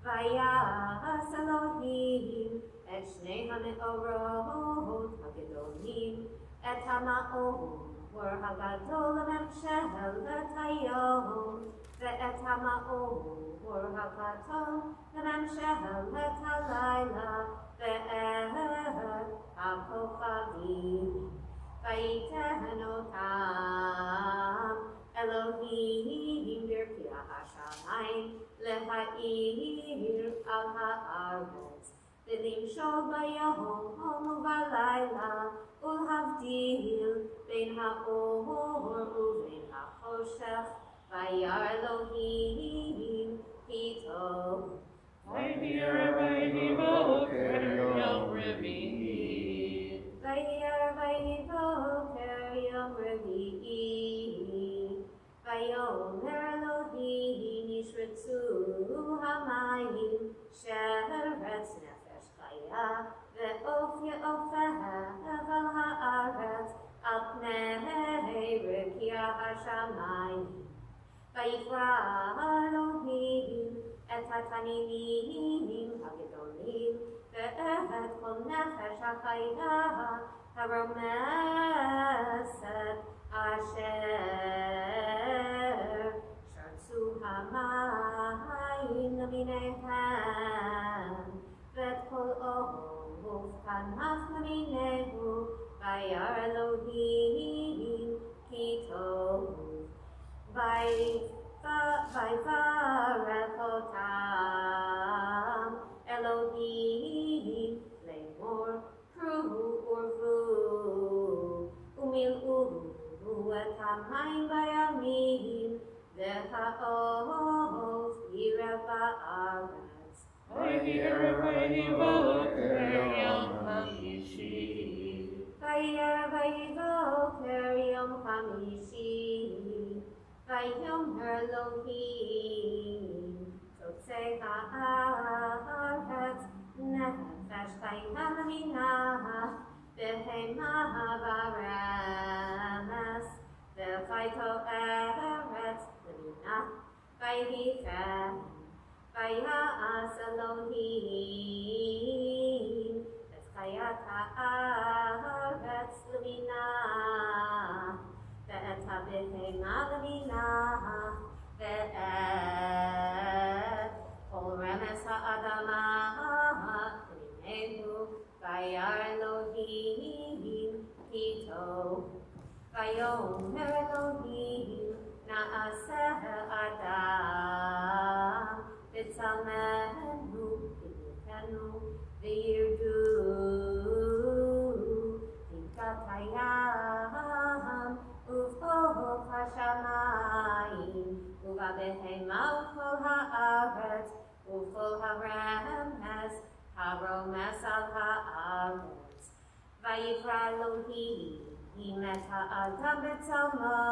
vayas Elohim et shnei ha'me'orot ha'gedolim et hama'or hagadol memshel et hayom ve'et hama'or hagadol memshel et halayla ve'et ha'kochavim vayiten otam Elohim birki ha'shamayim leha'ir al ha'aretz v'limshol bayom u'balayla ulhavdil ben ha'or uven ha'choshech vayar Elohim pito Vayhi boker yom revi'i. vayhi boker yom revi'i vayomer Elohim yishretzu hamayim sheretz nefesh chaya ve'or ועופר על הארץ, על פני רקיע השמיים. ויקרא אלוהים את התנינים הגדולים, ואת כל נפש החיה הרומסת, אשר שרצו המים למיניהם, ואת כל עוף כנף למיניהו, וירא אלוהים כי טוב. ויברך אותם אלוהים לאמור, קחו ורבו ומילאו את המים בימים, והעוף יראה בארץ. ויהי ערב ויהי בוקר יום חמישי. ויהי ערב ויהי בוקר יום חמישי. ויאמר אלוהים, תוצא הארץ נפש חיה למינה, בהמה ברמס, וחייתו ארץ למינה. ויהי כן, ויעש אלוהים את חיית הארץ למינה, ואת הבהמה למינה, ואת כל רמס האדמה למיניהו. וירא אלוהים כי טוב. ויאמר אלוהים, נעשה אדם בצלמנו כדמותנו, וירדו פנקת הים ובחוף השמיים, ובבהמה ובכל הארץ, ובכל הרמס הרומס על הארץ. ויקרא אלוהים את האדם בצלמו,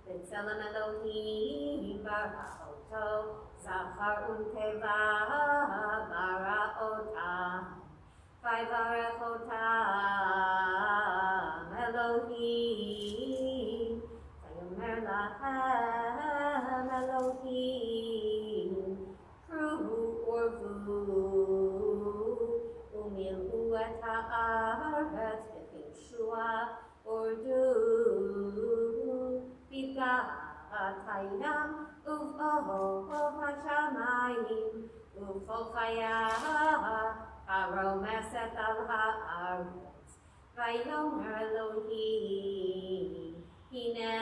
בצלם אלוהים ברא אותו, זכר ונקבה ברא אותם. ויברך אותם אלוהים, ויאמר להם אלוהים, קחו ורבו ומילאו את הארץ וכבשוה, ורדו בבקעת הים ובחוף השמיים, ובכל חיה הרומסת על הארץ. ויאמר אלוהים, הנה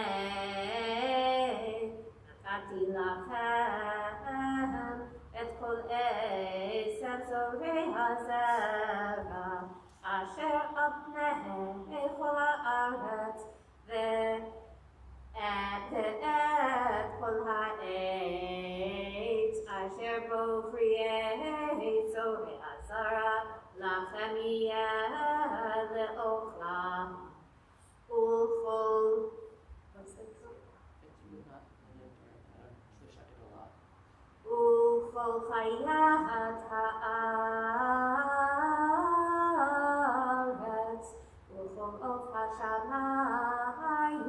נתתי לכם את כל עשב זורעי הזרע אשר על פני כל הארץ, ואת כל העץ אשר בו פרי זורעי הזרע לכם יהיה לאוכלה. ולכל וכל חיית הארץ, וכל עוף השמיים,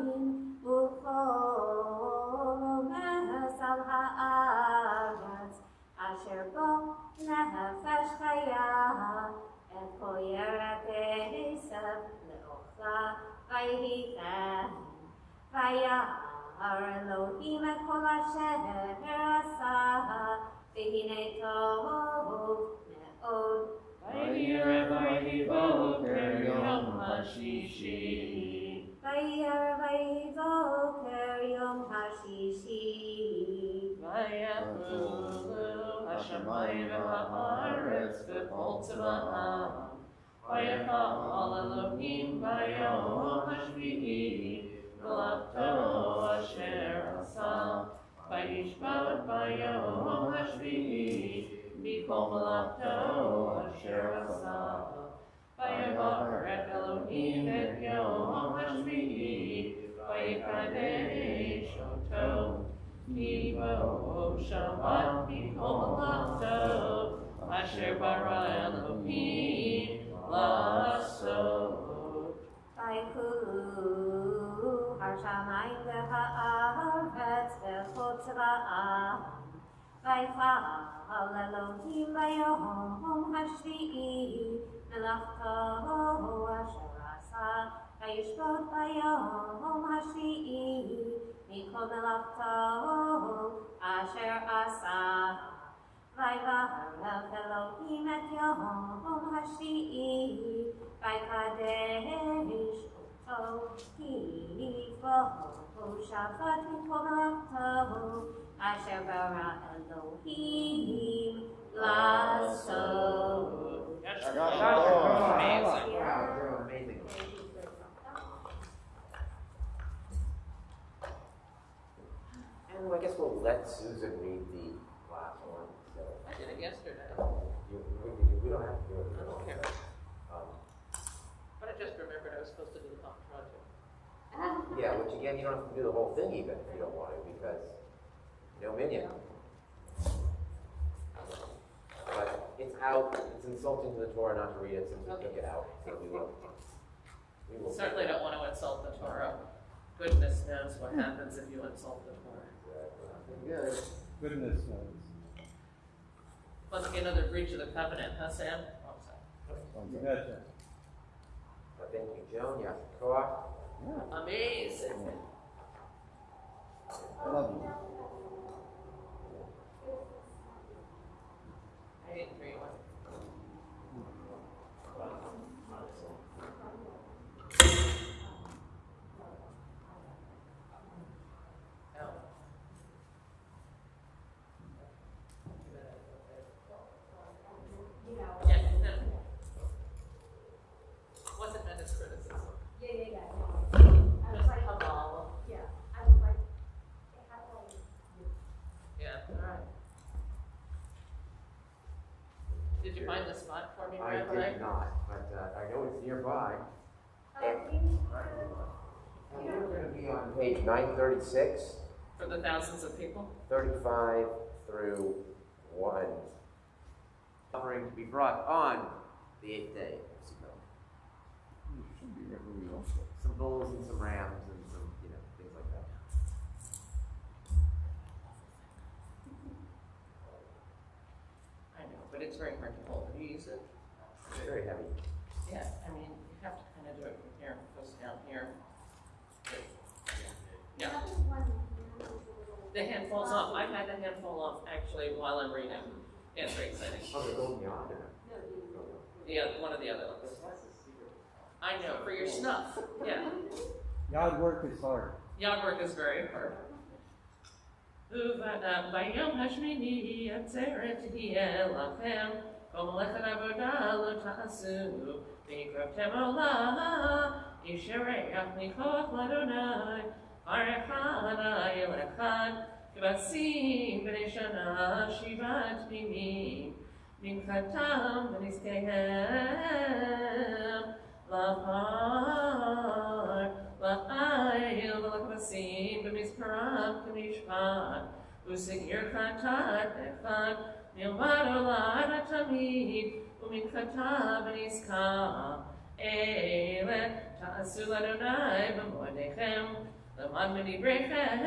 וכל רומס על הארץ, אשר בו נפש חיה, את כל ירק עשב לאוכלה. ויהי כן, וירא אלוהים את כל אשר עשה, והנה טוב מאוד. ויהי ערב ויהי בוקר יום השישי. ויהי ערב ויהי בוקר יום השישי. ויחולו השמיים והארץ וכל צבאם. ויפעל אלוהים ביום השביעי מלאכתו אשר עשה. וישבת ביום השביעי מכל מלאכתו אשר עשה. ויברך אלוהים את יום השביעי, ויקדש אותו, כי בו שבת מכל מלאכתו אשר ברא אלוהים לעשות. השמיים והארץ וחוץ רעה. ויפעל אלוהים ביום השביעי מלאכתו אשר עשה, וישבות ביום השביעי מכל מלאכתו אשר עשה. ויברך אלוהים את יום השביעי, ויקדש אותו, כי בו שבת מכל מלאכתו אשר ברא אלוהים לעשות. Amazing. And I guess we'll let Susan read the last one. So I did it yesterday. we don't have to do it. I don't care. But I just remembered I was supposed to do the project. Yeah, which again, you don't have to do the whole thing even if you don't want to, because no minion. But it's out. It's insulting to the Torah not to read it since we took it out. So we will. Certainly don't want to insult the Torah. Goodness knows what happens if you insult the Torah. Yes, goodness knows. Must be another breach of the covenant, huh, Sam? You betcha. Thank you, Joan. Yashikoa. Amazing. I love you. I didn't agree with wasn't meant as criticism. Yeah. I was like, yeah, I was like, it had like, Yeah, all right. Did you find the spot for me, I Rabbi? did not, but I know it's nearby. we need And we're going to be on page 936, For the thousands of people? 35 through 1. Offering to be brought on the 8th day. You should be ready to go. Some bulls and some rams and some, things like that. I know, but it's very hard to hold. Have you used it? It's very heavy. Yeah, I mean, you have to kind of do it from here, it goes down here. Yeah, the hand falls off. I've had the hand fall off actually while I'm reading. It's very exciting. Oh, they're going beyond it. Yeah, one of the other ones. I know, for your snuff. Yeah. Yard work is hard. Yard work is very hard. ביום השמיני עצרת תהיה לכם, כל מלאכת עבודה לא תעשו, והקרבתם עולה, איש ירח מכוח לאדוני, ברך אדוני אל אחד, כבשים בני שנה שבעת תמימים, מנחתם ונזקיהם, לפר, לאיל ולכבשים במספרם כמשפט, ושעיר חטאת אחד, מלבד עולה לתמיד, ומנחתה ונזכה. אלה תעשו לאדוני במועדיכם, למען מדבריכם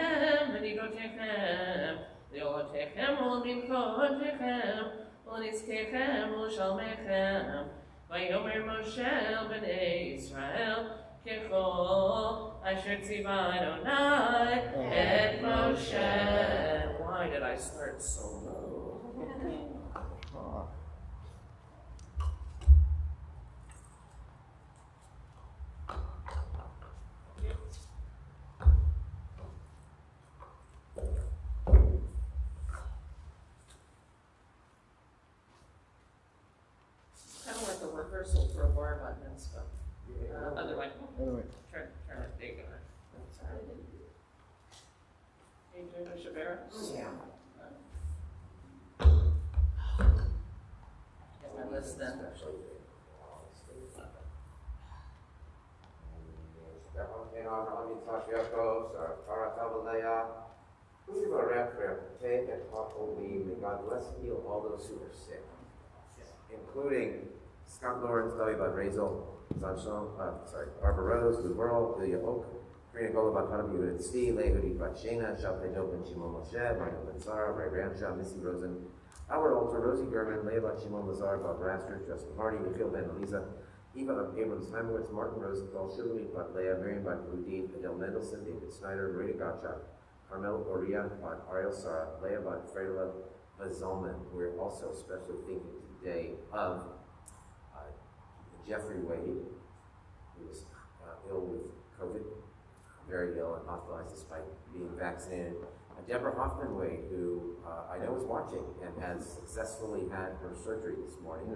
ונגרותיכם, לעולותיכם ולמנחותיכם, ולנזקיכם ולשלמיכם. ויאמר משה אל בני ישראל, ככל אשר ציווה אדוני את משה. Why did I start so low? Kind of like a rehearsal for a bar button and stuff. Other way. Anyway, Turn it. There you go. Are you doing the Shabbat? Yeah. Get my list then. May God bless and heal all those who are sick, including Scott Lawrence, David Van Razel, Barbara Rose, Lou Burl, Ilya Oak, Rina Gola Bakana Buda Tzvi, Lehudi Batshena, Shabtai Dopen Shimon Moshe, Michael Benzara, Ray Ramshaw, Missy Rosen, Howard Alter, Rosie German, Leah Shimon Lazar, Bob Raster, Justin Hardy, Nikhil Ben Eliza, Eva Abrams Heimowitz, Martin Rosenthal, Shilani Batlea, Miriam Batludin, Adele Mendelson, David Snyder, Rita Gottschalk, Carmel Oria, Ariel Sara, Leah Fredela Bazalman. We're also especially thinking today of Jeffrey Wade, who was ill with COVID, very ill and hospitalized despite being vaccinated. Deborah Hoffman Wade, who I know is watching and has successfully had her surgery this morning.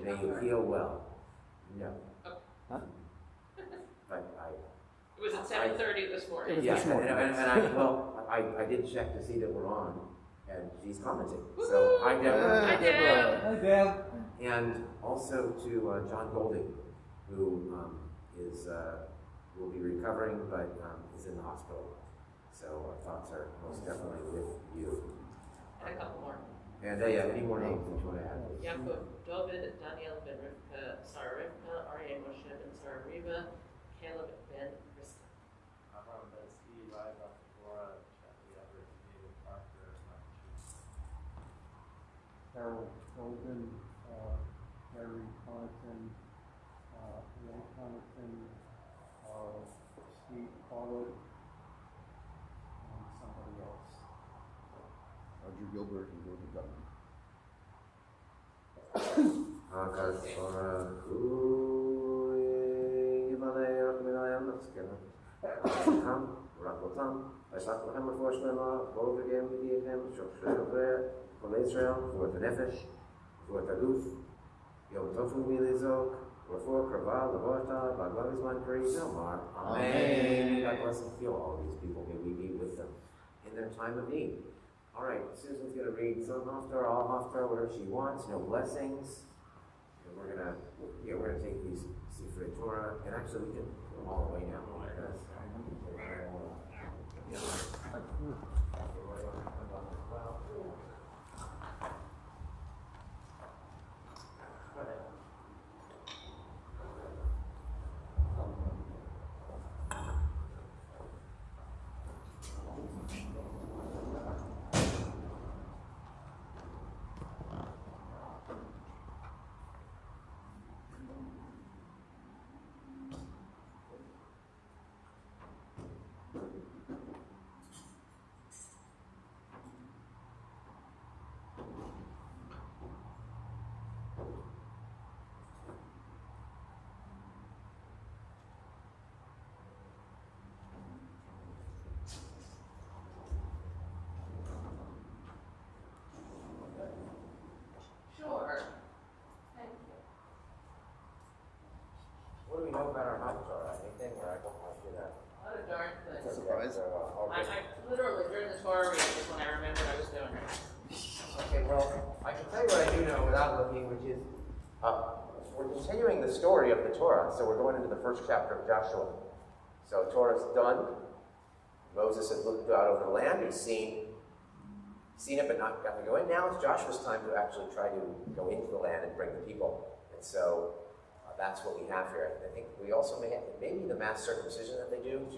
May you heal well. No. Huh? It was at 7:30 this morning. Yeah, and I did check to see that we're on, and she's commenting. So hi Deborah. Hi Deb. Hi, Deb. And also to John Golding, who will be recovering, but is in the hospital. So our thoughts are most definitely with you. And a couple more. And any more names that you want to add? Yaakov, David, Daniel ben Rivka, Sarah Rivka, Aryeh Moshe ben Sarah Riva, Caleb ben Krista. Avram ben Steve, Isaac Torah, Jeffrey Everett, David Parker, Harold Golden, Harry Connaughton, Ray Connaughton, Steve Collett, and somebody else. Roger Gilbert and Gordon Gutman. For Israel, for the Nefesh, for the Luf, Yom Tofu Milizok, for Kraval, Lavota, Baglavisman Kari, Delmar. Amen. God bless and feel all these people. May we be with them in their time of need. All right, Susan's going to read some Haftarah, all Haftarah, whatever she wants, no blessings. And we're going to take these Simchat Torah, and actually we can put them all away now. Sure. Thank you. What do we know about our Haftarah? Anything where I don't want to do that? What a darn thing. Surprise. I literally, during the Torah reading is when I remembered I was doing it. Okay, well, I can tell you what I do know without looking, which is we're continuing the story of the Torah. So we're going into the first chapter of Joshua. So Torah's done. Moses has looked out over the land. He's seen it but not gotten to go in. Now it's Joshua's time to actually try to go into the land and bring the people. And so that's what we have here. I think we also may have maybe the mass circumcision that they do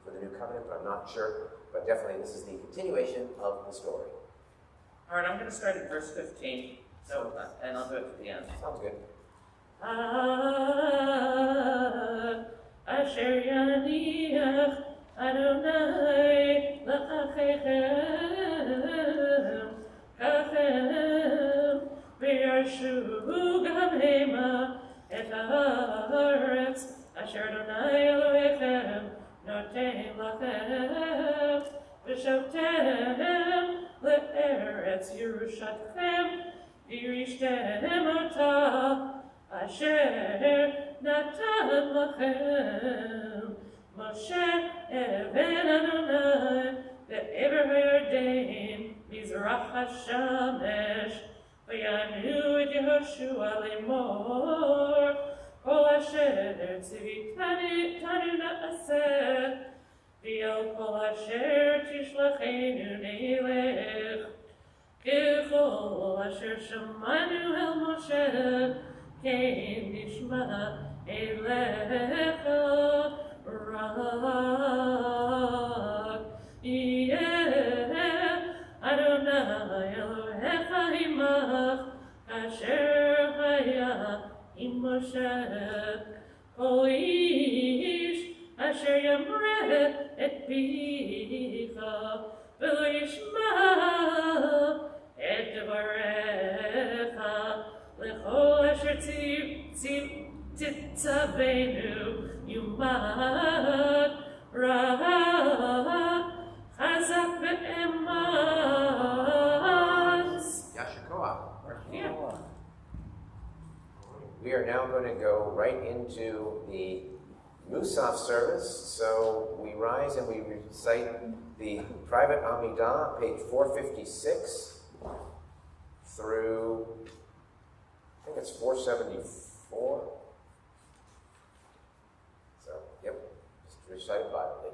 for the new covenant, but I'm not sure. But definitely this is the continuation of the story. All right, I'm going to start at verse 15. So, and I'll do it to the end. Sounds good. Asher yaniach Adonai l'chachechem kachem v'yarshu gam hema et haaretz asher Adonai Elohechem noten lachem v'shavtem le'eretz Yerushalchem v'yirishtem otah Asher natan lachem Moshe even Adonai ve'ever ha'yarden mizrach hashamesh v'yanu et Yehoshua lemor kol asher tzivitani na'aseh v'yal kol asher tishlachenu neilech k'chol asher shamanu el Moshe Kein nishma elecha ra אשר ימרה את פיך, ולא ישמע את דבריך, לכל אשר תצוונו יומת רע, חזק ואמץ. Yashikoah. Yeah. We are now going to go right into the Musaf service. So we rise and we recite the private Amidah, page 456, through, I think it's 474. So, yep, just recite it violently.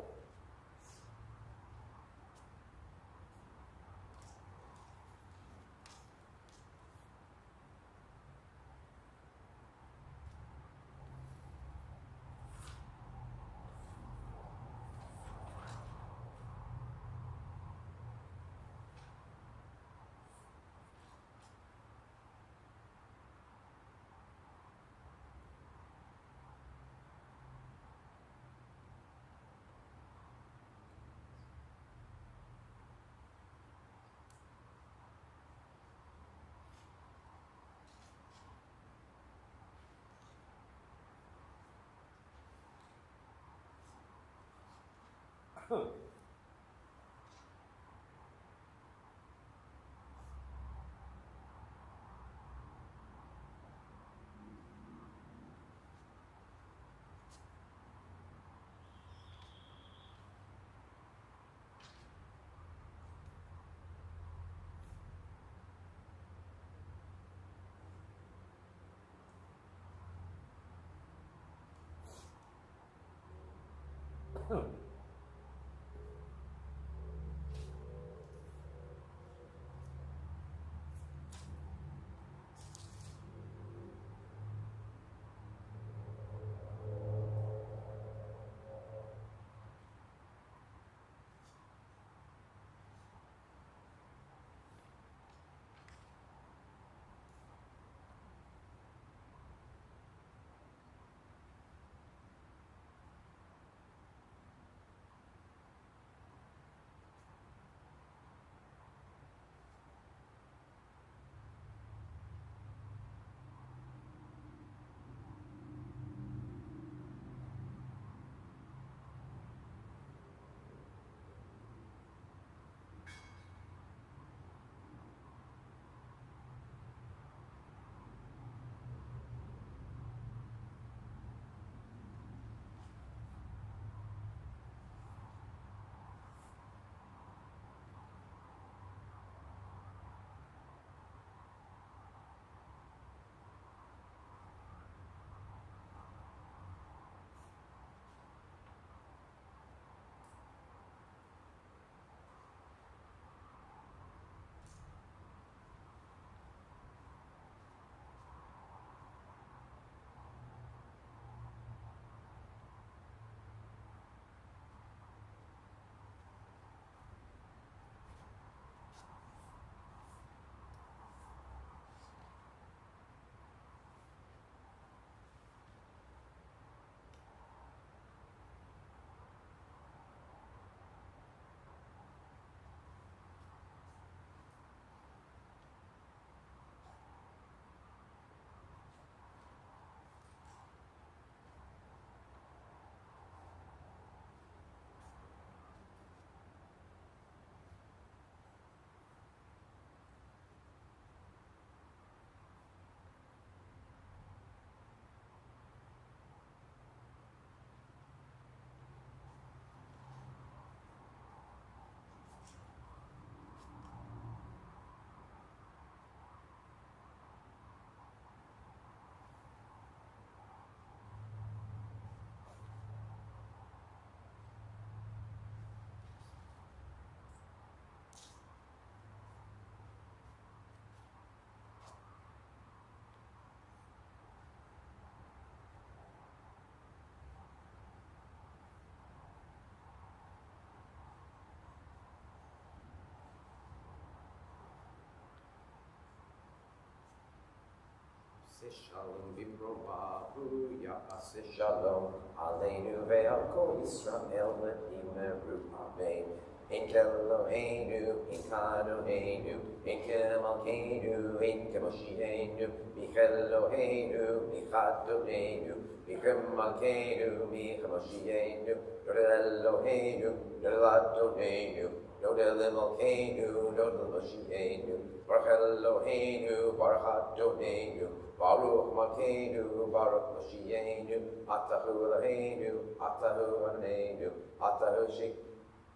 Shalom Bimromahu Ya'aseh Shalom Aleinu ve'al kol Yisrael ve'imeru Amen. Enke Eloheinu, Enke Adonenu, Enke Malkeinu, Enke Moshienu, Michel Eloheinu, Michad Adonenu, Michel Malkeinu, Michel Moshienu, Yodel Eloheinu, Yodel Adonenu, Yodel Malkeinu, Yodel Moshienu, Baruch Eloheinu, Baruch Adonenu, Baruch Malkeinu, Baruch Moshienu, Atahu Eloheinu, Atahu Adonenu, Atahu Shik.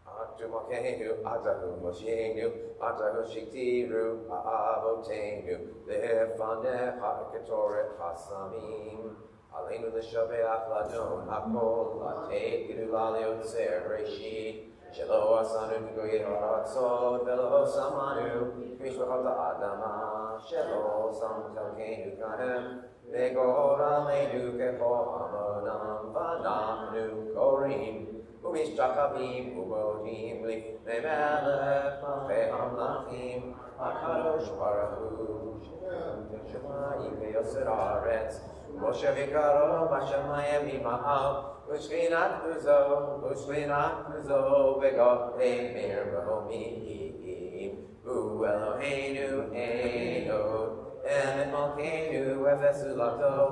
Atu Malkeinu, Atahu Moshienu, Atahu Shiktiru, Avotenu, Lefanecha Ketoret Hasamim, Aleinu L'Shabeach Ladon Hakol, Latei Gidula Leotzer Reshit, Shelo Asanu Goyed Haratzot, Velo Samanu, Mishpachot Adama, Shelo Samtelkeinu Kahem, Vegor Aleinu Kepo Amonam, Vanamnu Korim, Umishchachavim, Ubodim, Lifnei Melech, Malchei Hamlachim, HaKadosh Baruch Hu, Shemayim ve'yoser haaretz, Moshe v'karo b'shamayim ima'al, U'shchinat kuzo, v'godei meir b'homim, U'Eloheinu Eino, Emet Malkeinu Efesulato,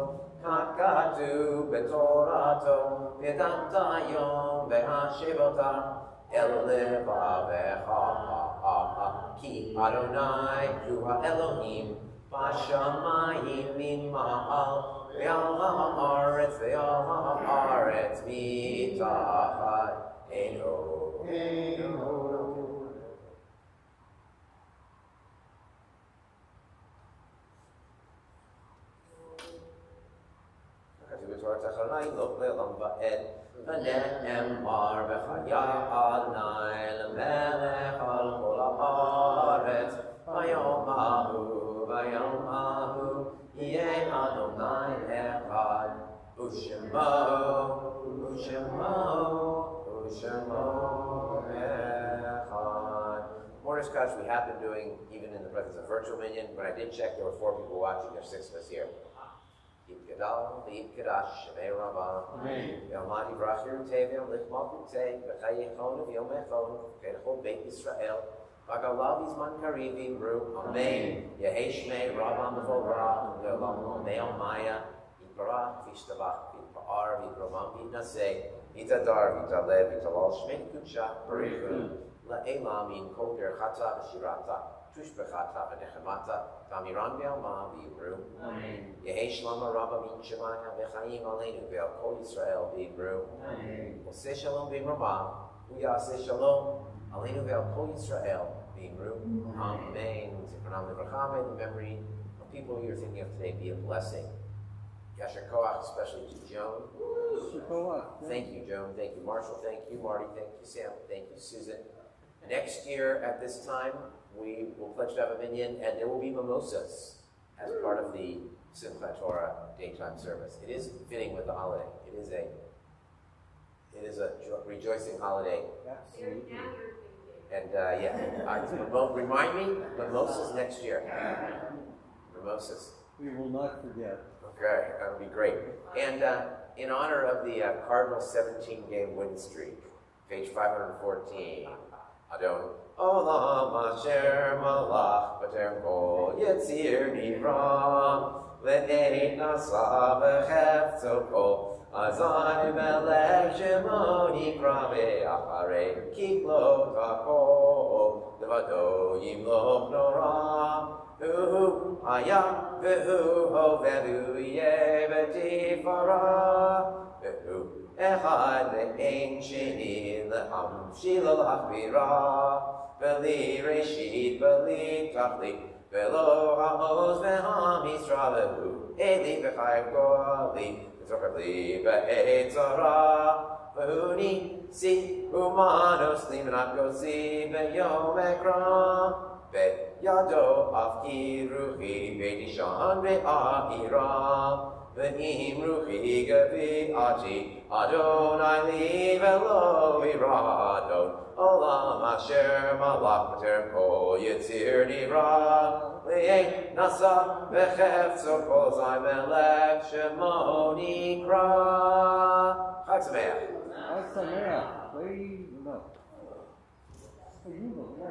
Kakatu b'torato, v'yadamta yom v'hashivota, el levavecha, ki Adonai hu ha'Elohim, b'shamayim mima'al, v'al ha'aretz mitachat eno. ונאמר בחיי אדוני למלך על כל הארץ ביום ההוא יהיה אדוני אחד ושמו אחד. Mordecai, we have been doing even in the presence of virtual minion. When I did check, there were 4 people watching. There's 6 of us here. Yitgadal, Yitgadash, Shemei Rabbah, Yalmad Yivrach Yeruteh, V'yamlich Malkuteh, V'chayechon, V'yomechon, V'chayechon Beit Yisrael, V'galav Yizman Kariv Yimru, Amen, Yehei Shmei Rabbah Mevorah, V'yolam Me'al Maya, Yitbarach, V'yishtabach, V'yitpa'ar, V'yitromam, V'yitnaseh, V'yitadar, V'yitaleh, V'yitalal, Shmei Kudsha, B'richu, La'elam Yin Kol Gerchata V'shirata, Tushbechata V'nechemata, Tamiran V'yalma V'yibru, Yehei Shlama Rabba Min Shemaya V'chaim Aleinu V'al Kol Yisrael V'yibru, Oseh Shalom V'yimrama, Uyaseh Shalom, Aleinu V'al Kol Yisrael V'yibru, Amen. Zikronam Levracham, the memory of people you're thinking of today be a blessing. Yasher Koach, especially to Joan. Thank you, Joan. Thank you, Marshall. Thank you, Marty. Thank you, Sam. Thank you, Susan. Next year at this time, we will pledge to have a minyan, and there will be mimosas as part of the Simchat Torah daytime service. It is fitting with the holiday. It is a rejoicing holiday. Absolutely. And remind me, mimosas next year. Mimosas. We will not forget. Okay, that would be great. And in honor of the Cardinals' 17-game win streak, page 514, Adon Olam Asher Malach B'Ter Kol Yetzir Nivra Ve'ein Nasa V'Chefzo Kol Azai Melech Shemo Nikra Ve'acharei Kiklo Takol Levado Yimloch Nora V'hu Hayam V'hu Hovedu Yeh V'Tifara V'hu Echad Ve'ein Sheni Le'am Shilo L'Achbira V'li Reshit V'li Tachli V'lo Ha'oz V'ham Yisra V'hu Eli V'chayv Go'ali V'zochav Li V'etzara V'hu Nisi Umanos Limanat Gosi V'yom Ekra V'yado Afki Ruchi V'tishan V'ahira V'im Ruchi Gavi Ati Adonai Li V'lo Irado Olam asher malach b'terem kol yitzir nivra le'ein nasa v'cheftzor kol zay melech shemo nikra. Chag Sameach. Chag Sameach. Play, no. You know,